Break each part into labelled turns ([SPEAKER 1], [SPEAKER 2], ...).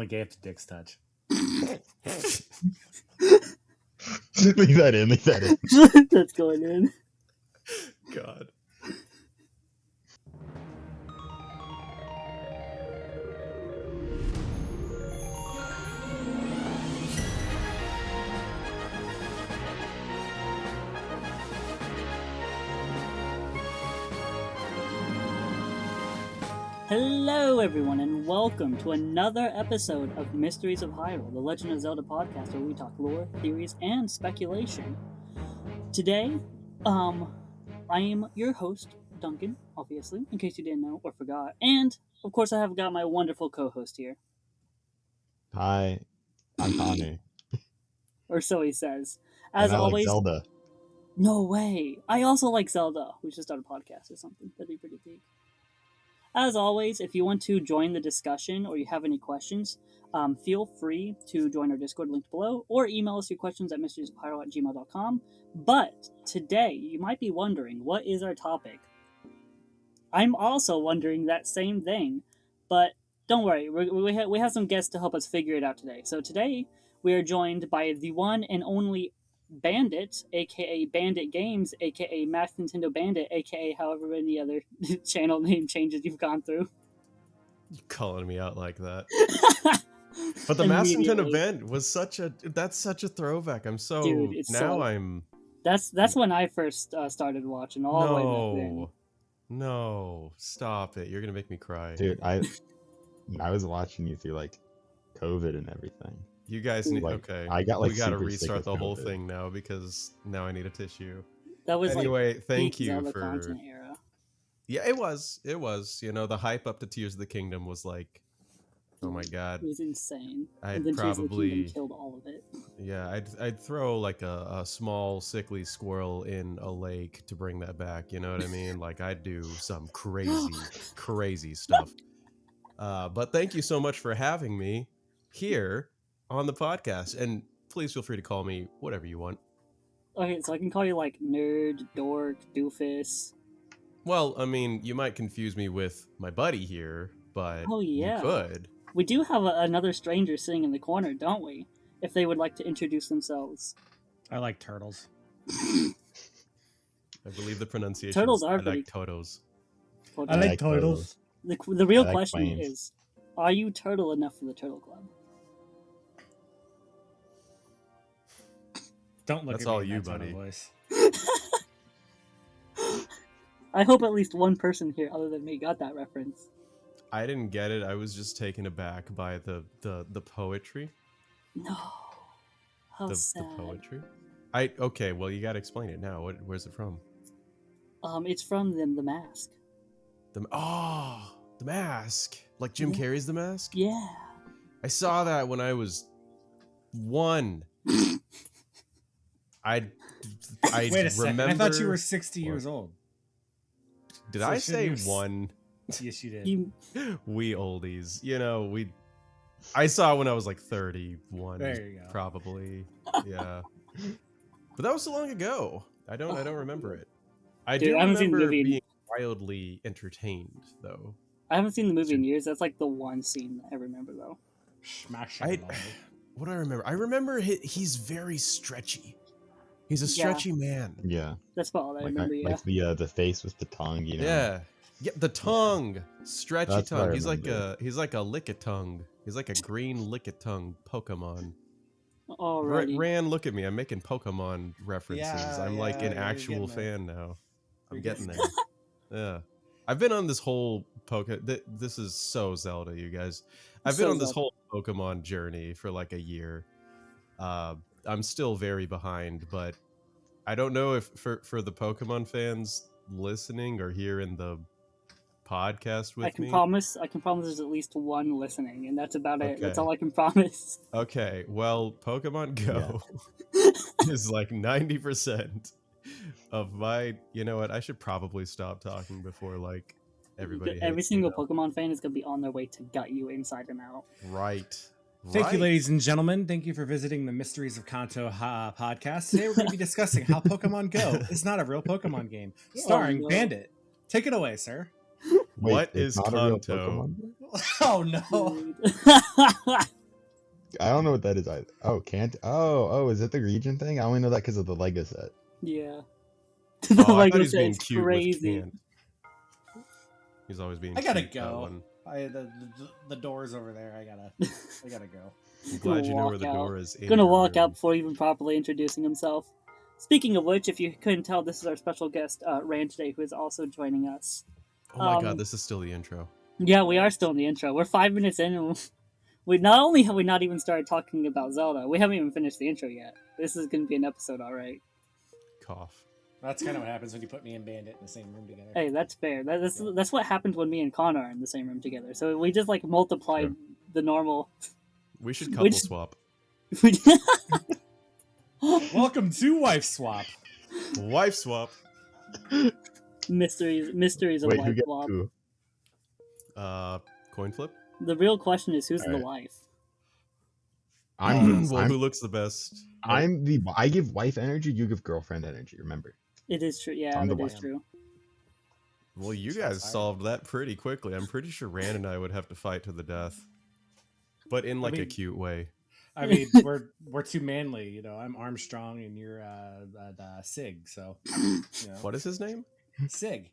[SPEAKER 1] only gave to Dick's touch.
[SPEAKER 2] Leave that in.
[SPEAKER 3] That's going in.
[SPEAKER 4] God.
[SPEAKER 3] Hello, everyone, and welcome to another episode of Mysteries of Hyrule, the Legend of Zelda podcast, where we talk lore, theories, and speculation. Today, I am your host, Duncan, obviously, in case you didn't know or forgot, and of course, I have got my wonderful co-host here,
[SPEAKER 2] Hi, I'm Connor.
[SPEAKER 3] or so he says.
[SPEAKER 2] And
[SPEAKER 3] As
[SPEAKER 2] I
[SPEAKER 3] always,
[SPEAKER 2] like Zelda.
[SPEAKER 3] no way. I also like Zelda. We should start a podcast or something. That'd be pretty big. As always, if you want to join the discussion or you have any questions, feel free to join our Discord linked below or email us your questions at mysteriesofhyrule@gmail.com. But today, you might be wondering, what is our topic? I'm also wondering that same thing, but don't worry, we have some guests to help us figure it out today. So today, we are joined by the one and only Bandit, aka Bandit Games, aka Max Nintendo Bandit, aka however many other channel name changes you've gone through.
[SPEAKER 4] You calling me out like that. But the Master Nintendo Bandit was such a throwback. I'm so
[SPEAKER 3] Dude, it's
[SPEAKER 4] now
[SPEAKER 3] so,
[SPEAKER 4] I'm
[SPEAKER 3] that's when I first started watching all the way back then.
[SPEAKER 4] No, stop it. You're gonna make me cry.
[SPEAKER 2] Dude, I was watching you through like COVID and everything.
[SPEAKER 4] You guys need
[SPEAKER 2] okay. I got like
[SPEAKER 4] we gotta
[SPEAKER 2] super sick
[SPEAKER 4] restart
[SPEAKER 2] with
[SPEAKER 4] the whole
[SPEAKER 2] COVID.
[SPEAKER 4] thing now because now I need a tissue.
[SPEAKER 3] That was
[SPEAKER 4] anyway,
[SPEAKER 3] like
[SPEAKER 4] thank
[SPEAKER 3] peak
[SPEAKER 4] you
[SPEAKER 3] Zelda
[SPEAKER 4] for
[SPEAKER 3] content era.
[SPEAKER 4] Yeah, it was. You know, the hype up to Tears of the Kingdom was like, oh my god.
[SPEAKER 3] It was insane.
[SPEAKER 4] I'd
[SPEAKER 3] and then
[SPEAKER 4] probably
[SPEAKER 3] Tears of the Kingdom killed all of it.
[SPEAKER 4] Yeah, I'd throw like a small sickly squirrel in a lake to bring that back. You know what I mean? Like I'd do some crazy stuff. But thank you so much for having me here on the podcast, and please feel free to call me whatever you want.
[SPEAKER 3] Okay, so I can call you like nerd, dork, doofus.
[SPEAKER 4] Well, I mean, you might confuse me with my buddy here, but you could.
[SPEAKER 3] We do have another stranger sitting in the corner, don't we? If they would like to introduce themselves.
[SPEAKER 1] I like turtles.
[SPEAKER 4] I believe the pronunciation.
[SPEAKER 3] Turtles are
[SPEAKER 4] I like Totos.
[SPEAKER 1] I like turtles.
[SPEAKER 3] The real question is, are you turtle enough for the Turtle Club?
[SPEAKER 1] Don't look
[SPEAKER 4] That's
[SPEAKER 1] at me
[SPEAKER 4] all
[SPEAKER 1] in
[SPEAKER 4] you,
[SPEAKER 1] that tone of
[SPEAKER 4] buddy.
[SPEAKER 1] voice.
[SPEAKER 3] I hope at least one person here other than me got that reference.
[SPEAKER 4] I didn't get it. I was just taken aback by the poetry.
[SPEAKER 3] No. How sad.
[SPEAKER 4] The poetry? Okay, well you gotta explain it now. Where's it from?
[SPEAKER 3] It's from The Mask.
[SPEAKER 4] The Mask. Like Jim Carrey's The Mask?
[SPEAKER 3] Yeah.
[SPEAKER 4] I saw that when I was 1. I
[SPEAKER 1] Wait a second. I thought you were 60
[SPEAKER 4] What?
[SPEAKER 1] years old.
[SPEAKER 4] Did
[SPEAKER 1] So
[SPEAKER 4] I say
[SPEAKER 1] shouldn't you-
[SPEAKER 4] 1?
[SPEAKER 1] Yes, you did.
[SPEAKER 4] We oldies. You know, I saw it when I was like 31.
[SPEAKER 1] There you go.
[SPEAKER 4] Probably. Yeah. But that was so long ago. I don't remember it. I
[SPEAKER 3] Dude,
[SPEAKER 4] do
[SPEAKER 3] I haven't seen the
[SPEAKER 4] remember
[SPEAKER 3] movie.
[SPEAKER 4] being wildly entertained though.
[SPEAKER 3] I haven't seen the movie in years. That's like the one scene that I remember, though.
[SPEAKER 1] Smash
[SPEAKER 4] What do I remember? I remember he's very stretchy. He's a stretchy man.
[SPEAKER 2] Yeah.
[SPEAKER 3] That's about all I remember, yeah.
[SPEAKER 2] Like the face with the tongue, you know.
[SPEAKER 4] Yeah, the tongue. Stretchy
[SPEAKER 2] That's what I
[SPEAKER 4] tongue. He's like
[SPEAKER 2] remember.
[SPEAKER 4] a lick-a-tongue. He's like a green lick-a-tongue Pokemon.
[SPEAKER 3] Alrighty.
[SPEAKER 4] Ran, look at me. I'm making Pokemon references.
[SPEAKER 1] Yeah,
[SPEAKER 4] I'm like an
[SPEAKER 1] you're
[SPEAKER 4] actual
[SPEAKER 1] getting there.
[SPEAKER 4] fan now. I'm
[SPEAKER 1] You're
[SPEAKER 4] getting there. Yeah. I've been on this whole this is so Zelda, you guys. I've been on this whole Pokemon journey for like a year. I'm still very behind, but I don't know if for the Pokemon fans listening or here in the podcast with me.
[SPEAKER 3] I can promise there's at least one listening, and that's about it. That's all I can promise.
[SPEAKER 4] Okay, well, Pokemon Go is like 90% of my. You know what? I should probably stop talking before like everybody.
[SPEAKER 3] Every single Pokemon fan is gonna be on their way to gut you inside and out.
[SPEAKER 4] Right.
[SPEAKER 1] Thank you, ladies and gentlemen. Thank you for visiting the Mysteries of Kanto podcast. Today we're going to be discussing how Pokemon Go is not a real Pokemon game, starring Bandit. Take it away, sir.
[SPEAKER 4] What is Kanto?
[SPEAKER 1] Oh no!
[SPEAKER 2] don't know what that is either. Oh, can't. Oh, is it the region thing? I only know that because of the Lego set.
[SPEAKER 3] Yeah.
[SPEAKER 4] Oh, I thought
[SPEAKER 3] Lego
[SPEAKER 4] he was being
[SPEAKER 3] set's
[SPEAKER 4] cute
[SPEAKER 3] crazy.
[SPEAKER 4] with can't. He's always being.
[SPEAKER 1] I gotta
[SPEAKER 4] cute, that
[SPEAKER 1] go.
[SPEAKER 4] one.
[SPEAKER 1] The door's over there. I gotta go.
[SPEAKER 4] I'm glad you know where the
[SPEAKER 3] walk out.
[SPEAKER 4] door is. in
[SPEAKER 3] Gonna
[SPEAKER 4] your
[SPEAKER 3] walk
[SPEAKER 4] room.
[SPEAKER 3] out before even properly introducing himself. Speaking of which, if you couldn't tell, this is our special guest, Rand, today, who is also joining us.
[SPEAKER 4] Oh my god, this is still the intro.
[SPEAKER 3] Yeah, we are still in the intro. We're 5 minutes in, and we not only have we not even started talking about Zelda, we haven't even finished the intro yet. This is gonna be an episode, all right.
[SPEAKER 4] Cough.
[SPEAKER 1] That's kind of what happens when you put me and Bandit in the same room together.
[SPEAKER 3] Hey, that's fair. That's what happens when me and Connor are in the same room together. So we just like multiplied the normal.
[SPEAKER 4] We should couple swap.
[SPEAKER 1] Welcome to Wife Swap.
[SPEAKER 4] Wife swap.
[SPEAKER 3] Mysteries of
[SPEAKER 2] Wait, who
[SPEAKER 3] wife
[SPEAKER 2] gets
[SPEAKER 3] swap.
[SPEAKER 2] who?
[SPEAKER 4] Coin flip.
[SPEAKER 3] The real question is who's the
[SPEAKER 2] Alright.
[SPEAKER 3] wife?
[SPEAKER 4] Who looks the best?
[SPEAKER 2] I give wife energy, you give girlfriend energy, remember?
[SPEAKER 3] It is true. Yeah,
[SPEAKER 2] I'm the
[SPEAKER 3] that is
[SPEAKER 2] wife.
[SPEAKER 3] true.
[SPEAKER 4] Well, you
[SPEAKER 1] Shots
[SPEAKER 4] guys
[SPEAKER 1] fired.
[SPEAKER 4] solved that pretty quickly. I'm pretty sure Rand and I would have to fight to the death, but in like a
[SPEAKER 1] mean-
[SPEAKER 4] cute way.
[SPEAKER 1] I mean, we're too manly, you know. I'm Armstrong and you're Sig, so you know.
[SPEAKER 4] What is his name?
[SPEAKER 1] Sig.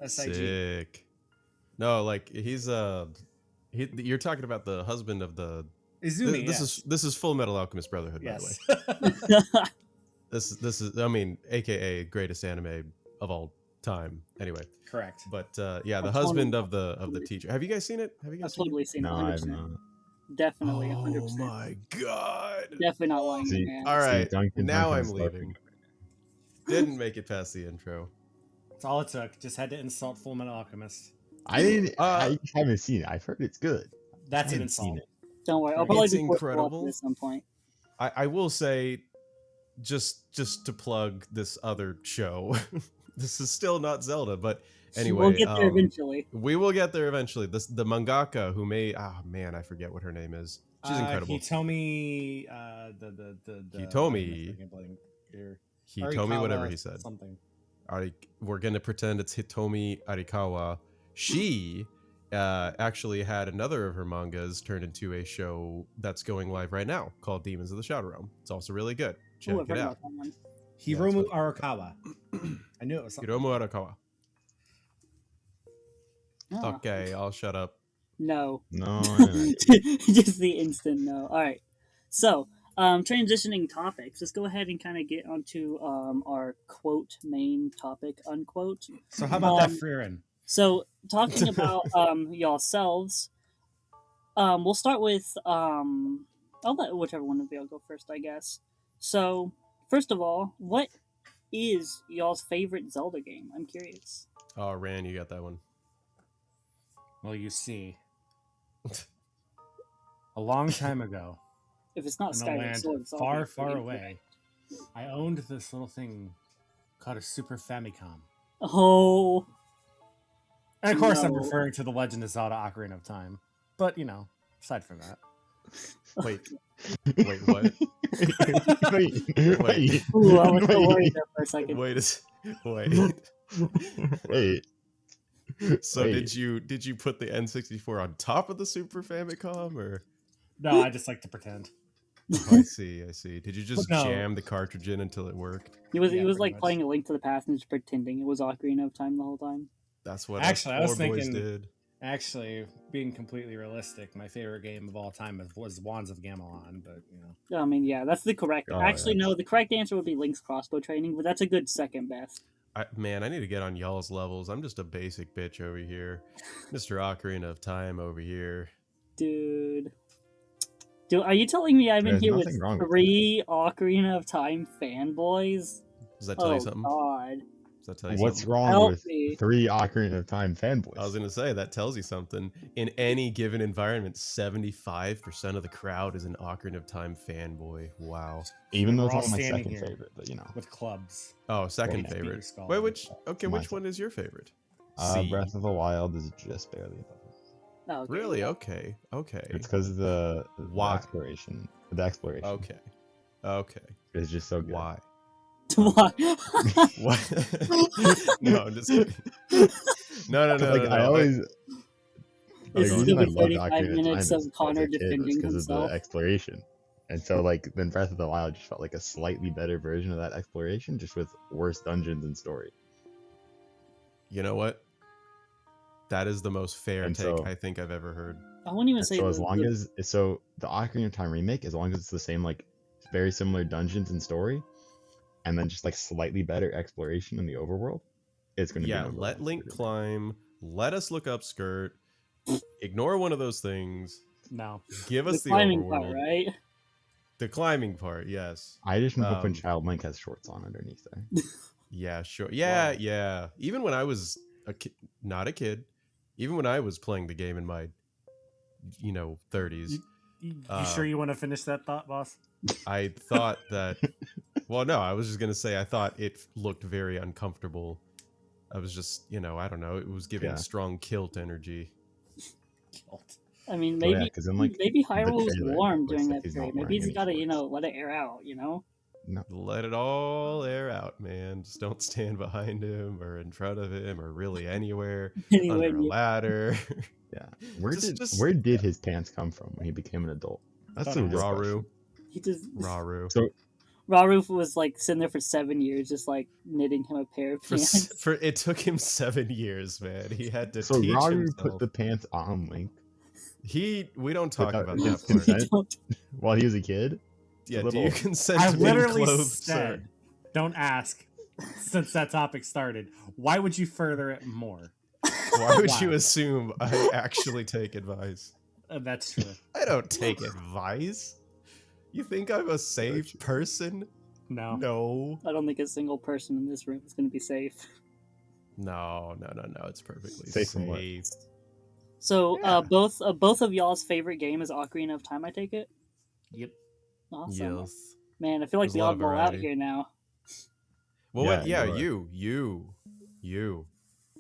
[SPEAKER 1] SIG.
[SPEAKER 4] Sick. No, like he's you're talking about the husband of the.
[SPEAKER 1] Izumi.
[SPEAKER 4] This is Full Metal Alchemist Brotherhood, by the way.
[SPEAKER 1] Yes.
[SPEAKER 4] This is I mean, AKA greatest anime of all time. Anyway,
[SPEAKER 1] Correct.
[SPEAKER 4] but yeah, the
[SPEAKER 3] I've
[SPEAKER 4] husband of the teacher. Have you guys seen it? Have you
[SPEAKER 3] I've
[SPEAKER 4] guys seen
[SPEAKER 3] totally seen it.
[SPEAKER 2] No, I have
[SPEAKER 3] 100%.
[SPEAKER 2] not.
[SPEAKER 3] Definitely,
[SPEAKER 4] it?
[SPEAKER 3] 100%.
[SPEAKER 4] Oh my god!
[SPEAKER 3] Definitely not lying,
[SPEAKER 2] See,
[SPEAKER 3] man.
[SPEAKER 4] All right,
[SPEAKER 2] Duncan-
[SPEAKER 4] now
[SPEAKER 2] Duncan's
[SPEAKER 4] I'm
[SPEAKER 2] laughing.
[SPEAKER 4] leaving. Didn't make it past the intro.
[SPEAKER 1] That's all it took. Just had to insult Full Metal Alchemist.
[SPEAKER 2] I haven't seen it. I've heard it's good.
[SPEAKER 1] That's
[SPEAKER 2] I
[SPEAKER 1] an
[SPEAKER 2] haven't seen
[SPEAKER 1] insult.
[SPEAKER 2] it.
[SPEAKER 3] Don't worry, I'll
[SPEAKER 1] It's
[SPEAKER 3] probably be
[SPEAKER 4] incredible.
[SPEAKER 3] at some point.
[SPEAKER 4] I will say, just to plug this other show, this is still not Zelda, but anyway,
[SPEAKER 3] We'll get there eventually.
[SPEAKER 4] we will get there eventually. The mangaka who made, man, I forget what her name is. She's incredible.
[SPEAKER 1] Hitomi,
[SPEAKER 4] Hitomi. He told me whatever he said.
[SPEAKER 1] Something.
[SPEAKER 4] We're gonna pretend it's Hitomi Arikawa. She actually had another of her mangas turned into a show that's going live right now called Demons of the Shadow Realm. It's also really good. Check
[SPEAKER 3] Ooh, I've
[SPEAKER 4] it
[SPEAKER 3] heard
[SPEAKER 4] out.
[SPEAKER 3] about that one.
[SPEAKER 1] Hiromu Arakawa. I knew it was something.
[SPEAKER 4] Hiromu Arakawa.
[SPEAKER 3] Ah,
[SPEAKER 4] Okay, I'll shut up.
[SPEAKER 3] No.
[SPEAKER 2] No,
[SPEAKER 3] Just the instant no. All right. So, transitioning topics. Let's go ahead and kind of get onto our quote main topic unquote.
[SPEAKER 1] So how about that
[SPEAKER 3] Um,
[SPEAKER 1] Frieren?
[SPEAKER 3] So, talking about yourselves, we'll start with I'll let whichever one of y'all go first, I guess. So, first of all, what is y'all's favorite Zelda game? I'm curious.
[SPEAKER 4] Oh, Rand, you got that one.
[SPEAKER 1] Well, you see, a long time ago,
[SPEAKER 3] If it's not
[SPEAKER 1] in a
[SPEAKER 3] Skyward
[SPEAKER 1] land
[SPEAKER 3] Sword, it's
[SPEAKER 1] far,
[SPEAKER 3] obviously
[SPEAKER 1] far
[SPEAKER 3] incorrect.
[SPEAKER 1] away, I owned this little thing called a Super Famicom.
[SPEAKER 3] Oh,
[SPEAKER 1] And of course, I'm
[SPEAKER 3] No.
[SPEAKER 1] referring to the Legend of Zelda: Ocarina of Time. But you know, aside from that,
[SPEAKER 4] Wait, what?
[SPEAKER 2] wait.
[SPEAKER 3] ooh, I was so
[SPEAKER 2] Wait.
[SPEAKER 3] worried there for a second.
[SPEAKER 4] Wait. So
[SPEAKER 2] Wait.
[SPEAKER 4] did you put the N64 on top of the Super Famicom or?
[SPEAKER 1] no, I just like to pretend.
[SPEAKER 4] Oh, I see. Did you just
[SPEAKER 1] No.
[SPEAKER 4] jam the cartridge in until it worked?
[SPEAKER 3] He was
[SPEAKER 1] Yeah,
[SPEAKER 3] like
[SPEAKER 1] pretty much.
[SPEAKER 3] playing A Link to the Past and just pretending it was Ocarina of Time the whole time.
[SPEAKER 4] That's what
[SPEAKER 1] Actually, I
[SPEAKER 4] us
[SPEAKER 1] was
[SPEAKER 4] poor boys
[SPEAKER 1] thinking-
[SPEAKER 4] did.
[SPEAKER 1] Actually, being completely realistic, my favorite game of all time was Wands of Gamelon. But you know,
[SPEAKER 3] I mean, yeah, that's the correct.
[SPEAKER 2] Oh,
[SPEAKER 3] Actually,
[SPEAKER 2] yeah.
[SPEAKER 3] no, the correct answer would be Link's crossbow training, but that's a good second best.
[SPEAKER 4] Man, I need to get on y'all's levels. I'm just a basic bitch over here. Mr. Ocarina of Time over here.
[SPEAKER 3] Dude, are you telling me I'm in
[SPEAKER 2] There's
[SPEAKER 3] here with
[SPEAKER 2] nothing wrong with
[SPEAKER 3] 3 Ocarina of Time fanboys?
[SPEAKER 4] Does that tell
[SPEAKER 3] Oh
[SPEAKER 4] you something?
[SPEAKER 3] God,
[SPEAKER 4] Does that tell you
[SPEAKER 2] What's
[SPEAKER 4] something?
[SPEAKER 2] wrong
[SPEAKER 3] Help
[SPEAKER 2] with
[SPEAKER 3] me.
[SPEAKER 2] 3 Ocarina of Time fanboys?
[SPEAKER 4] I was gonna say that tells you something. In any given environment, 75% of the crowd is an Ocarina of Time fanboy. Wow.
[SPEAKER 2] Even though
[SPEAKER 1] We're
[SPEAKER 2] it's
[SPEAKER 1] all
[SPEAKER 2] only my
[SPEAKER 1] standing
[SPEAKER 2] second
[SPEAKER 1] here.
[SPEAKER 2] favorite, but you know.
[SPEAKER 1] with clubs.
[SPEAKER 4] Oh, second
[SPEAKER 1] Beat your
[SPEAKER 4] favorite.
[SPEAKER 1] skull.
[SPEAKER 4] Wait, which
[SPEAKER 2] my
[SPEAKER 4] which
[SPEAKER 2] turn.
[SPEAKER 4] one is your favorite?
[SPEAKER 2] Breath of the Wild is just barely above it.
[SPEAKER 3] Oh, okay.
[SPEAKER 4] Really? Okay.
[SPEAKER 2] It's because of the
[SPEAKER 4] Why?
[SPEAKER 2] exploration. The exploration
[SPEAKER 4] Okay.
[SPEAKER 2] is just so good.
[SPEAKER 4] Why?
[SPEAKER 3] Why?
[SPEAKER 4] What? No, I'm just kidding. No.
[SPEAKER 2] Like I always
[SPEAKER 3] This
[SPEAKER 2] the
[SPEAKER 3] is
[SPEAKER 2] reason
[SPEAKER 3] gonna
[SPEAKER 2] I
[SPEAKER 3] be
[SPEAKER 2] loved
[SPEAKER 3] 35
[SPEAKER 2] Ocarina of
[SPEAKER 3] minutes
[SPEAKER 2] Time
[SPEAKER 3] of
[SPEAKER 2] as
[SPEAKER 3] Connor
[SPEAKER 2] a kid was
[SPEAKER 3] defending
[SPEAKER 2] because of the
[SPEAKER 3] himself.
[SPEAKER 2] exploration. And so like then Breath of the Wild just felt like a slightly better version of that exploration, just with worse dungeons and story.
[SPEAKER 4] You know what? That is the most fair
[SPEAKER 2] And
[SPEAKER 4] take
[SPEAKER 2] so
[SPEAKER 4] I think I've ever heard.
[SPEAKER 3] I wouldn't even
[SPEAKER 2] and
[SPEAKER 3] say
[SPEAKER 2] so as long
[SPEAKER 3] the
[SPEAKER 2] as the Ocarina of Time remake, as long as it's the same like very similar dungeons and story, and then just like slightly better exploration in the overworld, it's gonna be
[SPEAKER 4] Yeah,
[SPEAKER 2] number
[SPEAKER 4] let
[SPEAKER 2] one.
[SPEAKER 4] Link climb. Let us look up skirt. Ignore one of those things.
[SPEAKER 1] No.
[SPEAKER 4] Give
[SPEAKER 3] the
[SPEAKER 4] us the
[SPEAKER 3] climbing part,
[SPEAKER 4] overworld.
[SPEAKER 3] right?
[SPEAKER 4] The climbing part, yes.
[SPEAKER 2] I just hope when Child Link has shorts on underneath there.
[SPEAKER 4] Yeah, sure. Yeah,
[SPEAKER 1] Wow.
[SPEAKER 4] yeah. Even when I was not a kid, even when I was playing the game in my, 30s,
[SPEAKER 1] You sure you want to finish that thought, boss?
[SPEAKER 4] I thought that. Well, no, I was just gonna say I thought it looked very uncomfortable. I was just, I don't know. It was giving
[SPEAKER 2] Yeah.
[SPEAKER 4] strong kilt energy.
[SPEAKER 3] I mean,
[SPEAKER 2] So, yeah,
[SPEAKER 3] maybe
[SPEAKER 2] 'cause in, like,
[SPEAKER 3] maybe
[SPEAKER 2] the
[SPEAKER 3] Hyrule was
[SPEAKER 2] trailer,
[SPEAKER 3] warm
[SPEAKER 2] it looks
[SPEAKER 3] during
[SPEAKER 2] like
[SPEAKER 3] that
[SPEAKER 2] he's
[SPEAKER 3] period.
[SPEAKER 2] not
[SPEAKER 3] Maybe
[SPEAKER 2] wearing
[SPEAKER 3] he's
[SPEAKER 2] any
[SPEAKER 3] got to,
[SPEAKER 2] shorts.
[SPEAKER 3] let it air out.
[SPEAKER 2] No.
[SPEAKER 4] Let it all air out, man. Just don't stand behind him or in front of him or really anywhere
[SPEAKER 3] Anyway,
[SPEAKER 4] under a ladder.
[SPEAKER 2] Yeah. Where
[SPEAKER 4] Just
[SPEAKER 2] did his pants come from when he became an adult? That's
[SPEAKER 1] Don't
[SPEAKER 2] a real
[SPEAKER 1] ask.
[SPEAKER 4] Raru.
[SPEAKER 2] question.
[SPEAKER 3] he just
[SPEAKER 4] Raru.
[SPEAKER 2] So
[SPEAKER 3] Raru was like sitting there for 7 years, just like knitting him a pair of pants.
[SPEAKER 4] For it took him 7 years, man. He had to
[SPEAKER 2] so
[SPEAKER 4] teach
[SPEAKER 2] Raru
[SPEAKER 4] himself.
[SPEAKER 2] put the pants on Link
[SPEAKER 4] We don't talk
[SPEAKER 2] without
[SPEAKER 4] about
[SPEAKER 2] his
[SPEAKER 4] that part.
[SPEAKER 2] consent
[SPEAKER 3] Don't-
[SPEAKER 2] while he was a kid.
[SPEAKER 4] Yeah,
[SPEAKER 2] It's a
[SPEAKER 4] do you
[SPEAKER 2] little-
[SPEAKER 4] consent
[SPEAKER 1] I
[SPEAKER 4] to being
[SPEAKER 1] literally
[SPEAKER 4] clothed, sir?
[SPEAKER 1] said, don't ask. Since that topic started, why would you further it more?
[SPEAKER 4] Why would you
[SPEAKER 1] Wow.
[SPEAKER 4] assume I actually take advice?
[SPEAKER 1] That's true.
[SPEAKER 4] I don't take advice. You think I'm a safe person?
[SPEAKER 1] No.
[SPEAKER 4] No.
[SPEAKER 3] I don't think a single person in this room is going to be safe.
[SPEAKER 4] No. It's perfectly
[SPEAKER 2] Safe from what?
[SPEAKER 4] safe.
[SPEAKER 3] So,
[SPEAKER 4] Yeah.
[SPEAKER 3] both of y'all's favorite game is Ocarina of Time, I take it?
[SPEAKER 1] Yep.
[SPEAKER 3] Awesome.
[SPEAKER 4] Yes.
[SPEAKER 3] Man, I feel like
[SPEAKER 4] There's
[SPEAKER 3] the
[SPEAKER 4] a lot of
[SPEAKER 3] oddball out
[SPEAKER 4] variety.
[SPEAKER 3] here now.
[SPEAKER 4] Well,
[SPEAKER 2] Yeah,
[SPEAKER 4] you.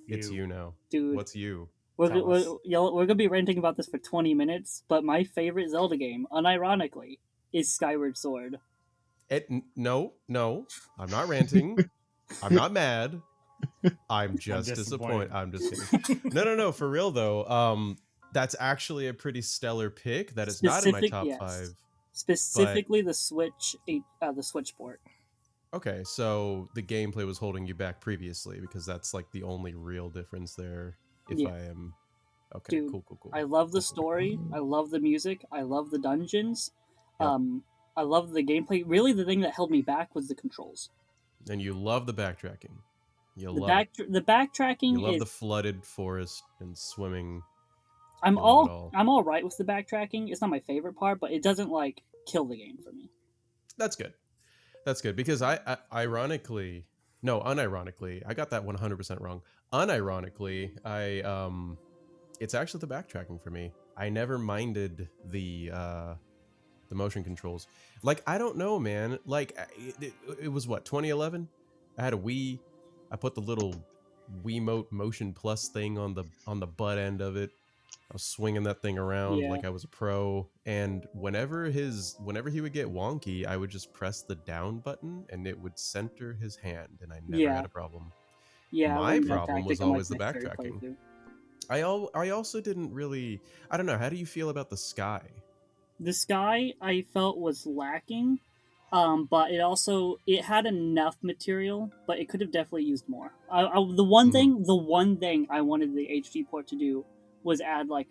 [SPEAKER 4] It's you now.
[SPEAKER 3] Dude.
[SPEAKER 4] What's you?
[SPEAKER 3] We're
[SPEAKER 1] Tell us.
[SPEAKER 3] going to be ranting about this for 20 minutes, but my favorite Zelda game, unironically, is Skyward Sword.
[SPEAKER 4] No. I'm not ranting. I'm not mad. I'm just
[SPEAKER 1] disappointed.
[SPEAKER 4] disappointed. I'm just kidding. No. For real though, that's actually a pretty stellar pick. That is not in my top 5.
[SPEAKER 3] Specifically, the Switch port.
[SPEAKER 4] Okay, so the gameplay was holding you back previously because that's like the only real difference there. If
[SPEAKER 3] Yeah.
[SPEAKER 4] I am okay,
[SPEAKER 3] Dude,
[SPEAKER 4] cool.
[SPEAKER 3] I love the
[SPEAKER 4] Cool.
[SPEAKER 3] story. I love the music. I love the dungeons.
[SPEAKER 4] Yep.
[SPEAKER 3] I love the gameplay. Really, the thing that held me back was the controls.
[SPEAKER 4] And you love the backtracking. You
[SPEAKER 3] The
[SPEAKER 4] love it.
[SPEAKER 3] the backtracking
[SPEAKER 4] You love
[SPEAKER 3] is.
[SPEAKER 4] the flooded forest and swimming.
[SPEAKER 3] I'm
[SPEAKER 4] you love it all.
[SPEAKER 3] all right with the backtracking. It's not my favorite part, but it doesn't like kill the game for me.
[SPEAKER 4] That's good. That's good because I unironically, I got that 100% wrong. Unironically, it's actually the backtracking for me. I never minded the motion controls. Like, I don't know, man. Like, it was what, 2011? I had a Wii. I put the little Wiimote Motion Plus thing on the butt end of it. I was swinging that thing around
[SPEAKER 3] Yeah.
[SPEAKER 4] like I was a pro. And whenever he would get wonky, I would just press the down button and it would center his hand, and I never had a problem.
[SPEAKER 3] Yeah, I
[SPEAKER 4] My
[SPEAKER 3] learned that
[SPEAKER 4] problem was
[SPEAKER 3] tactic on my
[SPEAKER 4] always the
[SPEAKER 3] third
[SPEAKER 4] backtracking.
[SPEAKER 3] playthrough.
[SPEAKER 4] I also didn't really. I don't know. How do you feel about the sky?
[SPEAKER 3] The sky I felt was lacking, but it had enough material, but it could have definitely used more. The one thing I wanted the HD port to do was add like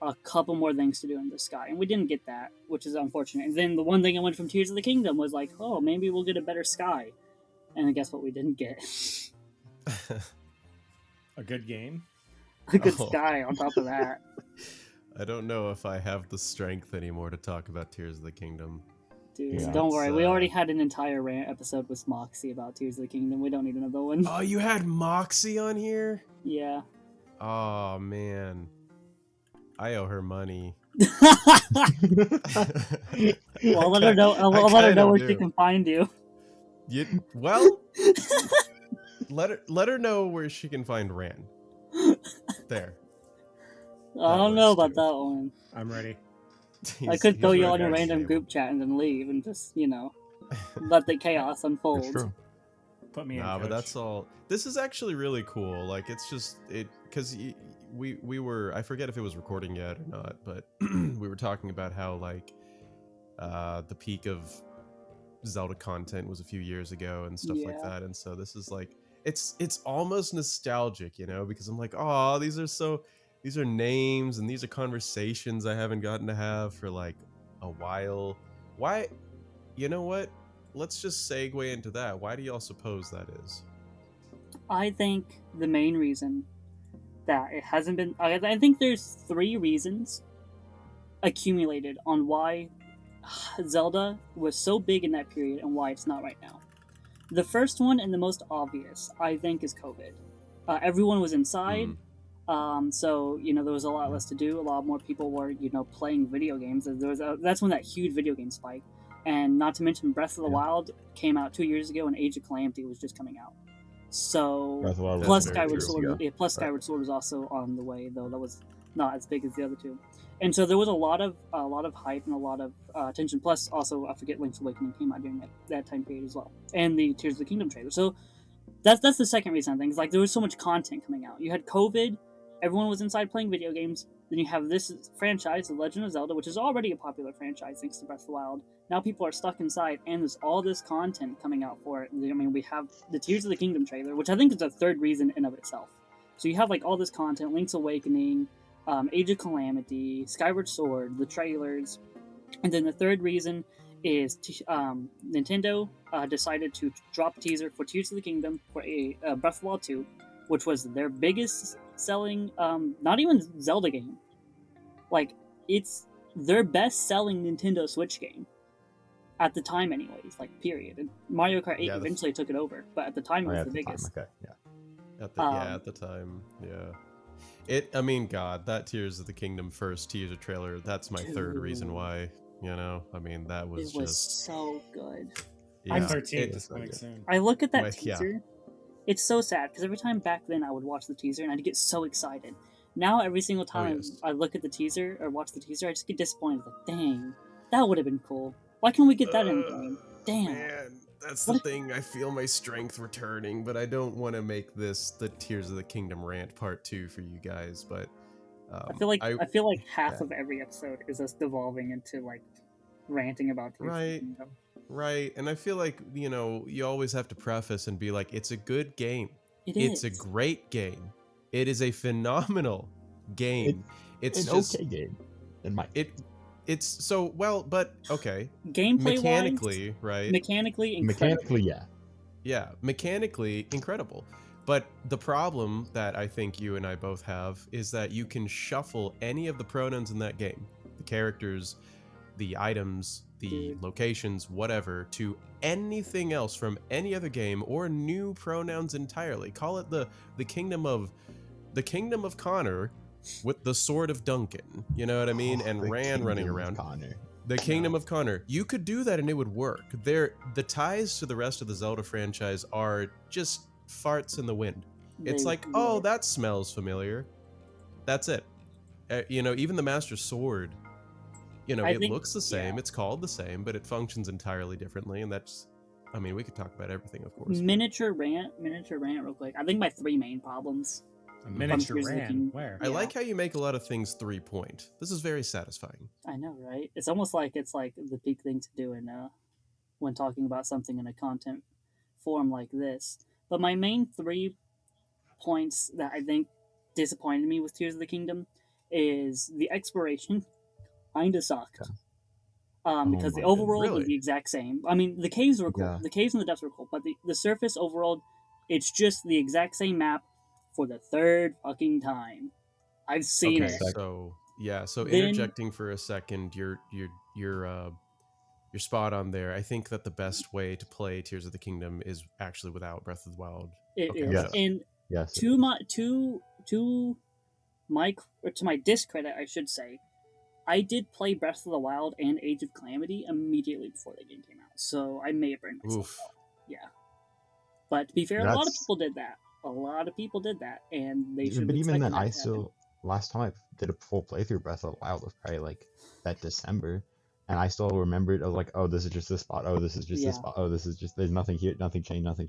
[SPEAKER 3] a couple more things to do in the sky, and we didn't get that, which is unfortunate. And then the one thing I wanted from Tears of the Kingdom was like, oh, maybe we'll get a better sky, and guess what? We didn't get
[SPEAKER 1] A good game.
[SPEAKER 3] a good
[SPEAKER 4] Oh.
[SPEAKER 3] sky on top of that.
[SPEAKER 4] I don't know if I have the strength anymore to talk about Tears of the Kingdom.
[SPEAKER 3] Dude,
[SPEAKER 2] Yeah,
[SPEAKER 3] don't worry. We
[SPEAKER 4] it's,
[SPEAKER 3] already had an entire rant episode with Moxie about Tears of the Kingdom. We don't need another one.
[SPEAKER 4] Oh, you had Moxie on here?
[SPEAKER 3] Yeah.
[SPEAKER 4] Oh man, I owe her money.
[SPEAKER 3] Well, I'll let her know. I'll let her know where she can find you.
[SPEAKER 4] Well, let her know where she can find Ran. There.
[SPEAKER 3] I don't know about
[SPEAKER 4] works, too.
[SPEAKER 3] that one.
[SPEAKER 1] I'm ready.
[SPEAKER 3] I could throw
[SPEAKER 4] He's
[SPEAKER 3] you
[SPEAKER 4] right
[SPEAKER 3] on a
[SPEAKER 4] there,
[SPEAKER 3] random
[SPEAKER 4] Sable.
[SPEAKER 3] group chat and then leave and just, let the chaos
[SPEAKER 2] It's
[SPEAKER 3] unfold.
[SPEAKER 2] true.
[SPEAKER 1] Put me in.
[SPEAKER 4] Nah, but
[SPEAKER 1] Coach.
[SPEAKER 4] that's all. This is actually really cool. Like, it's just because we were, I forget if it was recording yet or not, but we were talking about how like the peak of Zelda content was a few years ago and stuff like
[SPEAKER 3] Yeah.
[SPEAKER 4] that, and so this is like it's almost nostalgic, you know, because I'm like, oh, these are names and these are conversations I haven't gotten to have for like a while. Why, you know what? Let's just segue into that. Why do y'all suppose that is?
[SPEAKER 3] I think the main reason that it hasn't been. I think there's 3 reasons accumulated on why Zelda was so big in that period and why it's not right now. The first one and the most obvious, I think, is COVID. Everyone was inside, so there was a lot less to do. A lot more people were playing video games. That's when that huge video game spike. And not to mention, Breath of the Wild came out 2 years ago, and Age of Calamity was just coming out. So
[SPEAKER 2] Breath of the Wild was
[SPEAKER 3] plus
[SPEAKER 2] very
[SPEAKER 3] Skyward
[SPEAKER 2] true.
[SPEAKER 3] Sword,
[SPEAKER 2] Yeah.
[SPEAKER 3] plus Skyward Sword was also on the way, though that was not as big as the other two. And so there was a lot of hype and a lot of attention. Plus, also I forget Link's Awakening came out during that time period as well, and the Tears of the Kingdom trailer. So that's the second reason I think. It's like there was so much content coming out. You had COVID, everyone was inside playing video games. Then you have this franchise, The Legend of Zelda, which is already a popular franchise thanks to Breath of the Wild. Now people are stuck inside, and there's all this content coming out for it. I mean, we have the Tears of the Kingdom trailer, which I think is a third reason in of itself. So you have like all this content, Link's Awakening, Age of Calamity, Skyward Sword, the trailers, and then the third reason is Nintendo decided to drop a teaser for Tears of the Kingdom for a Breath of the Wild 2, which was their biggest selling, not even Zelda game. Like, it's their best selling Nintendo Switch game. At the time, anyways, like, period. And Mario Kart 8 eventually took it over, but at the time, it was the biggest.
[SPEAKER 2] Okay, yeah.
[SPEAKER 4] At the time, yeah. I mean, God, that Tears of the Kingdom first teaser trailer, that's my third reason why, I mean, that was just
[SPEAKER 3] so good.
[SPEAKER 1] My 13th is coming soon.
[SPEAKER 3] I look at that teaser, it's so sad, because every time back then I would watch the teaser and I'd get so excited. Now, every single time I look at the teaser or watch the teaser, I just get disappointed. Like, dang, that would have been cool. Why can't we get that in the game? Damn.
[SPEAKER 4] Man, that's the thing. I feel my strength returning, but I don't want to make this the Tears of the Kingdom rant part 2 for you guys. But
[SPEAKER 3] I feel like half of every episode is us devolving into like ranting about Tears of the Kingdom.
[SPEAKER 4] Right, and I feel like you always have to preface and be like, it's a good game.
[SPEAKER 3] It's
[SPEAKER 4] a great game. It is a phenomenal game. It's
[SPEAKER 2] an
[SPEAKER 4] just
[SPEAKER 2] okay game. In my
[SPEAKER 4] It's so well, but okay.
[SPEAKER 3] Gameplay
[SPEAKER 4] mechanically,
[SPEAKER 3] wise,
[SPEAKER 4] right?
[SPEAKER 3] Mechanically, incredible.
[SPEAKER 4] Yeah, mechanically incredible. But the problem that I think you and I both have is that you can shuffle any of the pronouns in that game, the characters, the items, the locations, whatever, to anything else from any other game or new pronouns entirely. Call it the kingdom of Connor with the sword of Duncan, you know what I mean? And Ran running around. The Kingdom of Connor. You could do that and it would work. The ties to the rest of the Zelda franchise are just farts in the wind. It's like, oh, that smells familiar. That's it. Even the Master Sword, it looks the same. It's called the same, but it functions entirely differently. And that's, I mean, we could talk about everything, of course.
[SPEAKER 3] Miniature rant real quick. I think my 3 main problems.
[SPEAKER 1] A miniature rant? Where?
[SPEAKER 4] I like how you make a lot of things 3-point. This is very satisfying.
[SPEAKER 3] I know, right? It's almost like it's like the peak thing to do when talking about something in a content form like this. But my main 3 points that I think disappointed me with Tears of the Kingdom is the exploration kinda sucked. Because the overworld was the exact same. I mean, the caves were cool. Yeah. The caves and the depths were cool, but the surface overworld, it's just the exact same map for the 3rd fucking time. I've seen it.
[SPEAKER 4] So interjecting for a second, you're spot on there. I think that the best way to play Tears of the Kingdom is actually without Breath of the Wild.
[SPEAKER 3] It is. Yes. And to my discredit, I should say, I did play Breath of the Wild and Age of Calamity immediately before the game came out, so I may have burned myself out. Yeah. But to be fair, a lot of people did that. And they should.
[SPEAKER 2] But even then, last time I did a full playthrough Breath of the Wild was probably like that December, and I still remembered. I was like, oh, this is just this spot. Oh, this is just this spot. Oh, this is just there's nothing here. Nothing changed. Oh,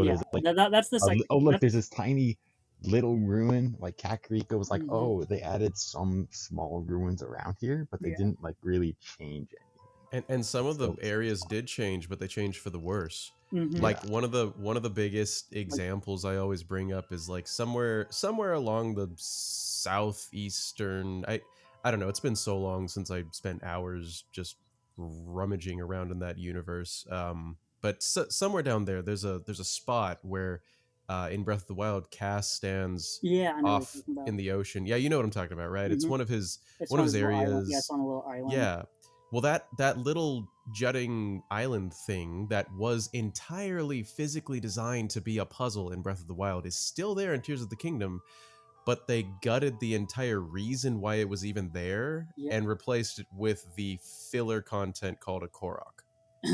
[SPEAKER 3] yeah. That's the second.
[SPEAKER 2] Oh, look, there's this tiny little ruin, like Kakariko was like,
[SPEAKER 3] Mhm.
[SPEAKER 2] oh, they added some small ruins around here, but they
[SPEAKER 3] Yeah.
[SPEAKER 2] didn't like really change anything.
[SPEAKER 4] And some of the
[SPEAKER 2] So-
[SPEAKER 4] areas did change, but they changed for the worse.
[SPEAKER 3] Mhm.
[SPEAKER 4] Like one of the biggest examples I always bring up is like somewhere along the southeastern. I don't know. It's been so long since I spent hours just rummaging around in that universe. But somewhere down there, there's a spot where in Breath of the Wild, Cass stands
[SPEAKER 3] Yeah, I know what
[SPEAKER 4] off
[SPEAKER 3] you're talking about.
[SPEAKER 4] in the ocean. Yeah, you know what I'm talking about, right? It's
[SPEAKER 3] Mhm.
[SPEAKER 4] one of his
[SPEAKER 3] It's
[SPEAKER 4] one of his
[SPEAKER 3] a little island.
[SPEAKER 4] areas.
[SPEAKER 3] Yeah, it's on a little island.
[SPEAKER 4] Yeah. Well, that little jutting island thing that was entirely physically designed to be a puzzle in Breath of the Wild is still there in Tears of the Kingdom, but they gutted the entire reason why it was even there
[SPEAKER 3] Yeah.
[SPEAKER 4] and replaced it with the filler content called a Korok.